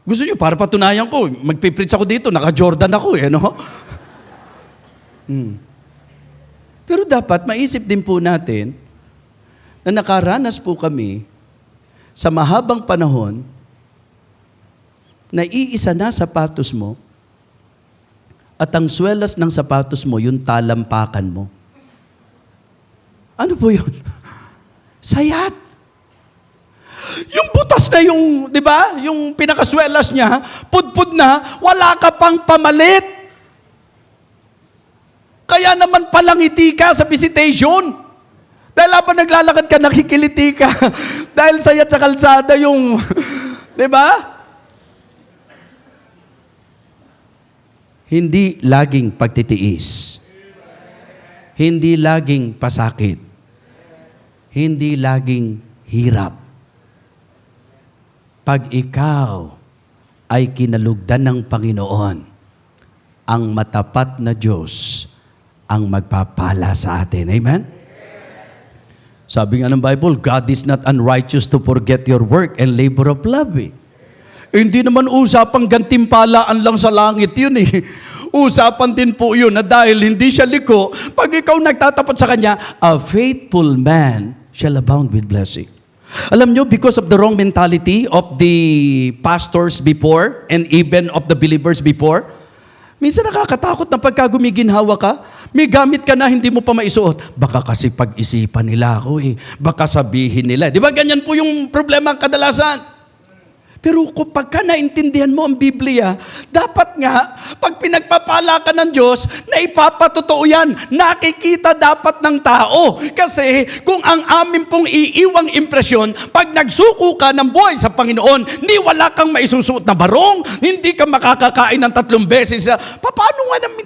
Speaker 1: Gusto nyo, para patunayan ko, magpipreach ako dito, naka-Jordan ako eh, no? Pero dapat maisip din po natin, na nakaranas po kami sa mahabang panahon na iisa na sapatos mo at ang swelas ng sapatos mo, yung talampakan mo. Ano po yun? Sayat. Yung butas na yung, di ba? Yung pinakaswelas niya, pudpud na, wala ka pang pamalit. Kaya naman palangiti ka sa visitation. Dahil habang naglalakad ka, nakikiliti ka. Dahil sayat sa kalsada yung, di ba? Hindi laging pagtitiis. Hindi laging pasakit. Hindi laging hirap. Pag ikaw ay kinalugdan ng Panginoon, ang matapat na Diyos ang magpapala sa atin. Amen? Sabi nga ng Bible, God is not unrighteous to forget your work and labor of love. Hindi naman usapang gantimpalaan lang sa langit yun eh. Usapan din po yun na dahil hindi siya liko, pag ikaw nagtatapat sa Kanya, a faithful man shall abound with blessing. Alam nyo, because of the wrong mentality of the pastors before and even of the believers before, minsan nakakatakot na pagka gumiginhawa ka, may gamit ka na hindi mo pa maisuot. Baka kasi pag-isipan nila ako eh. Baka sabihin nila. Di ba ganyan po yung problema kadalasan? Pero kung pagka naintindihan mo ang Biblia, dapat nga, pag pinagpapala ka ng Diyos, na ipapatotoo yan. Nakikita dapat ng tao. Kasi kung ang amin pong iiwang impresyon, pag nagsuko ka ng buhay sa Panginoon, ni wala kang maisusuot na barong, hindi ka makakakain ng 3 beses. Paano nga namin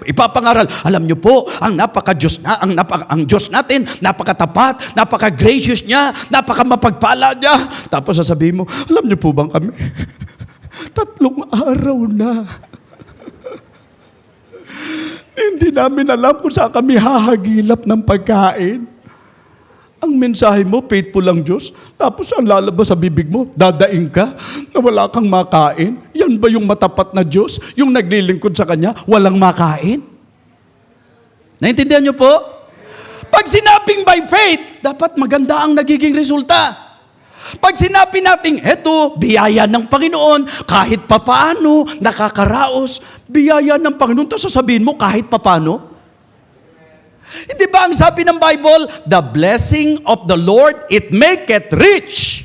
Speaker 1: ipapangaral? Alam niyo po, ang napaka-Diyos na, ang Diyos natin, napakatapat, napaka-gracious niya, napaka-mapagpala niya. Tapos sasabihin mo, alam niyo po bang kami? 3 araw na. Hindi namin alam kung saan kami hahagilap ng pagkain. Ang mensahe mo, faithful lang Diyos. Tapos ang lalabas sa bibig mo, dadaing ka na wala kang makain. Yan ba yung matapat na Diyos? Yung naglilingkod sa Kanya, walang makain? Naintindihan niyo po? Pag sinabing by faith, dapat maganda ang nagiging resulta. Pag sinabi natin, eto, biyaya ng Panginoon, kahit papaano, nakakaraos, biyaya ng Panginoon, tapos sasabihin mo, kahit papaano? Hindi ba ang sabi ng Bible, the blessing of the Lord, it maketh rich,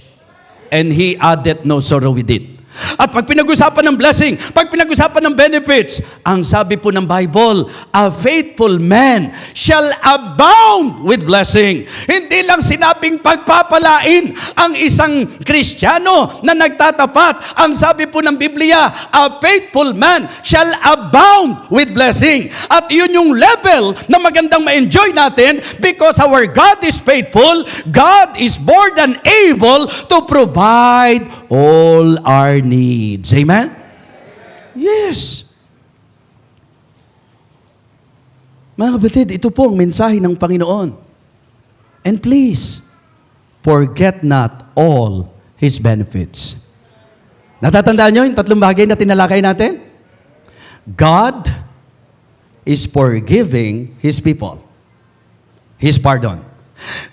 Speaker 1: and He addeth no sorrow with it. At pag pinag-usapan ng blessing, pag pinag-usapan ng benefits, ang sabi po ng Bible, a faithful man shall abound with blessing. Hindi lang sinabing pagpapalain ang isang Kristiyano na nagtatapat. Ang sabi po ng Biblia, a faithful man shall abound with blessing. At yun yung level na magandang ma-enjoy natin because our God is faithful. God is more than able to provide all our needs. Amen? Yes. Mga kapatid, ito po ang mensahe ng Panginoon. And please, forget not all His benefits. Natatandaan nyo yung tatlong bagay na tinalakay natin? God is forgiving His people. His pardon.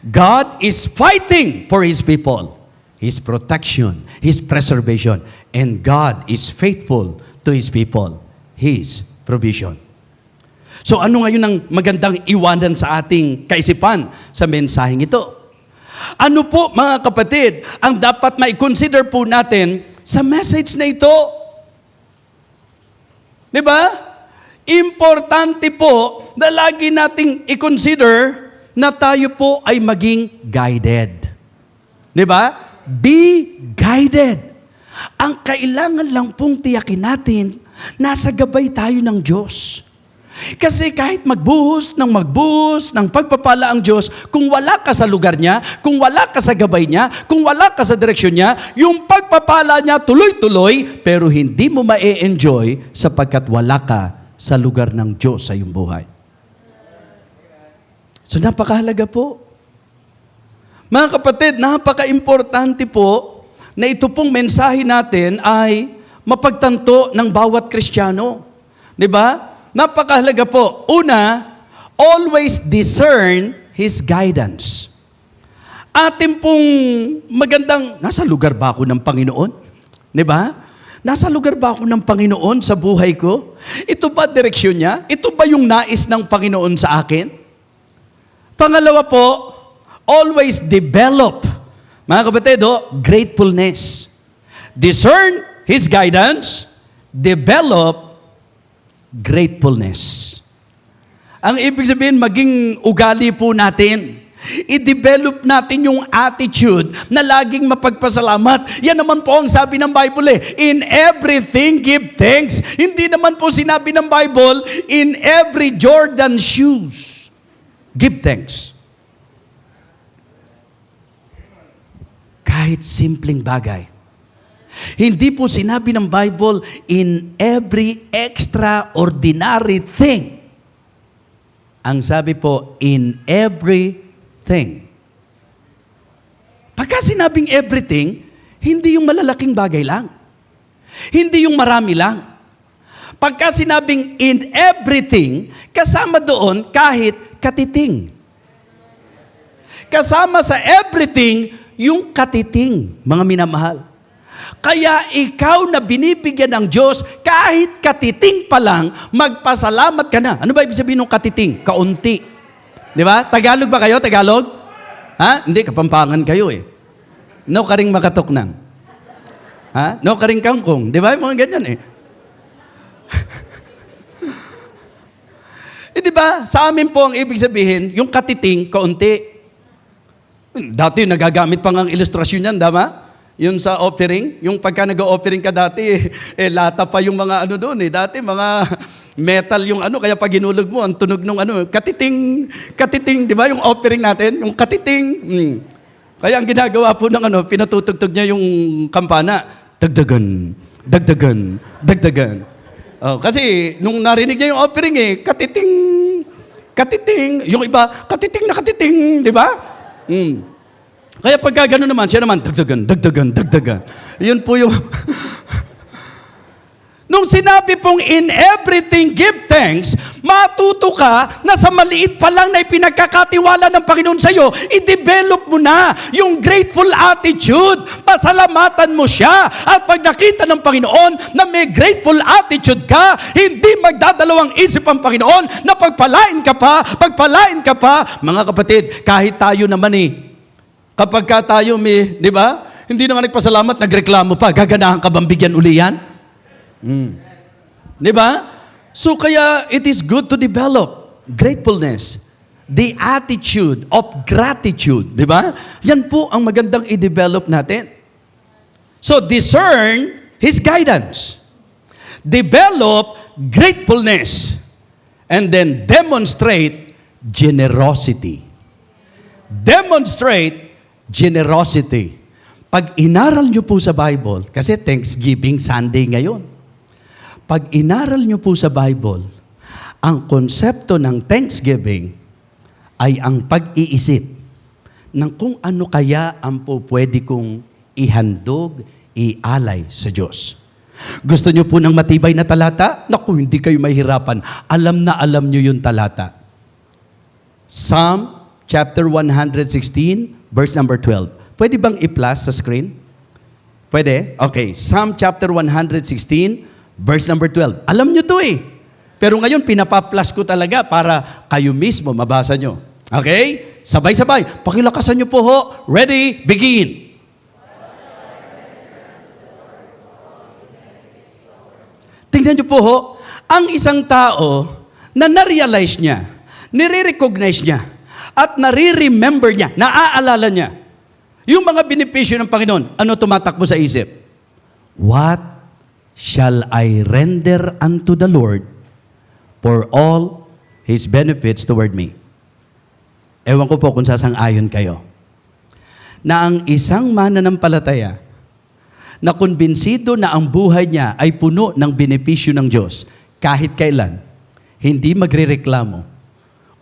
Speaker 1: God is fighting for His people. His protection, His preservation. And God is faithful to His people. His provision. So ano ngayon ang magandang iwanan sa ating kaisipan sa mensaheng ito? Ano po mga kapatid ang dapat mai-consider po natin sa message na ito? Di ba? Importante po na lagi nating i-consider na tayo po ay maging guided. Di ba? Be guided. Ang kailangan lang pong tiyakin natin, nasa gabay tayo ng Diyos. Kasi kahit magbuhos ng pagpapala ang Diyos, kung wala ka sa lugar niya, kung wala ka sa gabay niya, kung wala ka sa direksyon niya, yung pagpapala niya tuloy-tuloy, pero hindi mo ma-enjoy sapagkat wala ka sa lugar ng Diyos sa iyong buhay. So napakahalaga po. Mga kapatid, napaka-importante po na ito pong mensahe natin ay mapagtanto ng bawat Kristiyano. Di ba? Napakahalaga po. Una, always discern His guidance. Atin pong magandang, nasa lugar ba ako ng Panginoon? Di ba? Nasa lugar ba ako ng Panginoon sa buhay ko? Ito ba direksyon niya? Ito ba yung nais ng Panginoon sa akin? Pangalawa po, always develop, mga kapatid, gratefulness. Discern His guidance, develop gratefulness. Ang ibig sabihin, maging ugali po natin. I-develop natin yung attitude na laging mapagpasalamat. Yan naman po ang sabi ng Bible in everything give thanks. Hindi naman po sinabi ng Bible, in every Jordan shoes, give thanks. Kahit simpleng bagay. Hindi po sinabi ng Bible, in every extraordinary thing. Ang sabi po, in everything. Pagka sinabing everything, hindi yung malalaking bagay lang. Hindi yung marami lang. Pagka sinabing in everything, kasama doon kahit katiting. Kasama sa everything, yung katiting, mga minamahal. Kaya ikaw na binibigyan ng Diyos, kahit katiting pa lang, magpasalamat ka na. Ano ba ibig sabihin ng katiting? Kaunti. Di ba? Tagalog ba kayo? Tagalog? Ha? Hindi, Kapampangan kayo eh. No ka ring makatuknang. Ha? No ka ring kangkong. Di ba? Mga ganyan eh. Di ba? Sa amin po ang ibig sabihin, yung katiting, kaunti. Dati nagagamit pang ang ilustrasyon yan, tama? Yung sa offering, yung pagka nag-offering ka dati, lata pa yung mga ano doon eh. Dati mga metal yung ano, kaya pag ginulog mo, ang tunog nung ano, katiting, di ba yung offering natin? Yung katiting. Kaya ang ginagawa po ng ano, pinatutugtog niya yung kampana, dagdagan. Oh, kasi nung narinig niya yung offering katiting, yung iba, katiting, di ba? Kaya pagka gano'n naman, siya naman, dagdagan. Yun po yung... Nung sinabi pong in everything give thanks, matuto ka na sa maliit pa lang na ipinagkakatiwala ng Panginoon sa iyo, i-develop mo na yung grateful attitude. Pasalamatan mo siya. At pag nakita ng Panginoon na may grateful attitude ka, hindi magdadalawang isip ang Panginoon na pagpalain ka pa. Mga kapatid, kahit tayo naman kapag ka tayo may, di ba? Hindi na nga nagpasalamat, nagreklamo pa. Gaganahan ka bang bigyan uli yan? Di ba? So kaya it is good to develop gratefulness. The attitude of gratitude. Di ba? Yan po ang magandang i-develop natin. So discern His guidance. Develop gratefulness. And then demonstrate generosity. Demonstrate generosity. Pag inaral nyo po sa Bible, kasi Thanksgiving Sunday ngayon, pag inaral nyo po sa Bible, ang konsepto ng Thanksgiving ay ang pag-iisip ng kung ano kaya ang po pwede kong ihandog, ialay sa Diyos. Gusto niyo po ng matibay na talata? Naku, hindi kayo mahirapan. Alam na alam niyo yung talata. Psalm chapter 116, verse number 12. Pwede bang i-plus sa screen? Pwede? Okay. Psalm chapter 116, verse number 12. Alam niyo to eh. Pero ngayon, pinapa-plus ko talaga para kayo mismo mabasa niyo. Okay? Sabay-sabay. Pakilakasan niyo po ho. Ready? Begin. Tingnan niyo po ho. Ang isang tao na na-realize niya, nire-recognize niya, at nare-remember niya, naaalala niya, yung mga benepisyo ng Panginoon, ano tumatakbo sa isip? What shall I render unto the Lord for all His benefits toward me? Ewan ko po kung sasang-ayon kayo. Na ang isang mananampalataya na kumbinsido na ang buhay niya ay puno ng benepisyo ng Diyos, kahit kailan, hindi magrereklamo,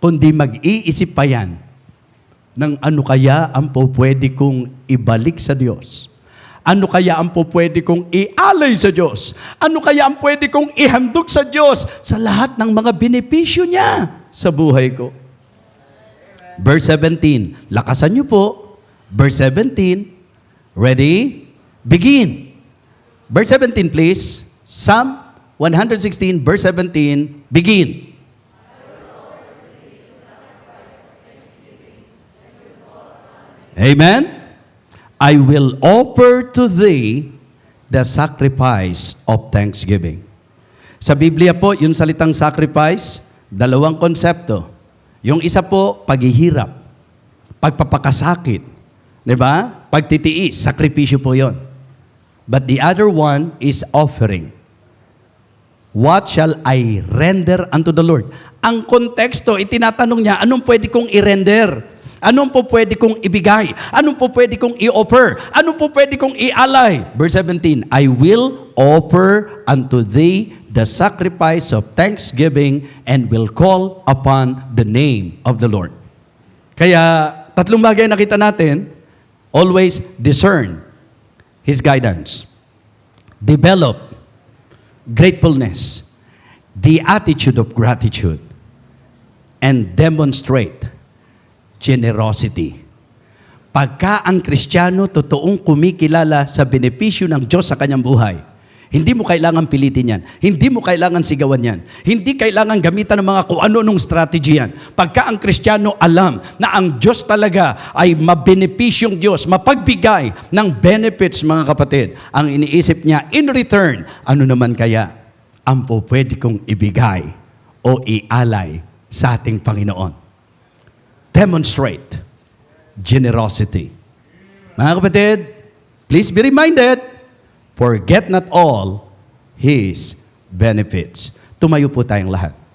Speaker 1: kundi mag-iisip pa yan ng ano kaya ang pwede kong ibalik sa Diyos? Ano kaya ang pwede kong ialay sa Diyos? Ano kaya ang pwede kong ihandog sa Diyos sa lahat ng mga benepisyo niya sa buhay ko? Verse 17. Lakasan niyo po. Verse 17. Ready? Begin. Verse 17, please. Psalm 116, verse 17. Begin. Amen? I will offer to thee the sacrifice of thanksgiving. Sa Biblia po, yung salitang sacrifice, dalawang konsepto. Yung isa po, paghihirap, pagpapakasakit, di ba? Pagtitiis, sakripisyo po yon. But the other one is offering. What shall I render unto the Lord? Ang konteksto, itinatanong niya, anong pwede kong i-render? Anong po pwede kong ibigay? Anong po pwede kong i-offer? Anong po pwede kong i-alay? Verse 17, I will offer unto thee the sacrifice of thanksgiving and will call upon the name of the Lord. Kaya, tatlong bagay nakita natin, always discern His guidance. Develop gratefulness, the attitude of gratitude, and demonstrate generosity. Pagka ang Kristiyano totoong kumikilala sa benepisyo ng Diyos sa kanyang buhay, hindi mo kailangan pilitin yan. Hindi mo kailangan sigawan yan. Hindi kailangan gamitan ng mga kung ano-anong strategy yan. Pagka ang Kristiyano alam na ang Diyos talaga ay mabenepisyong Diyos, mapagbigay ng benefits, mga kapatid, ang iniisip niya, in return, ano naman kaya ang po pwede kong ibigay o ialay sa ating Panginoon? Demonstrate generosity. Mga kapatid, please be reminded, forget not all His benefits. Tumayo po tayong lahat.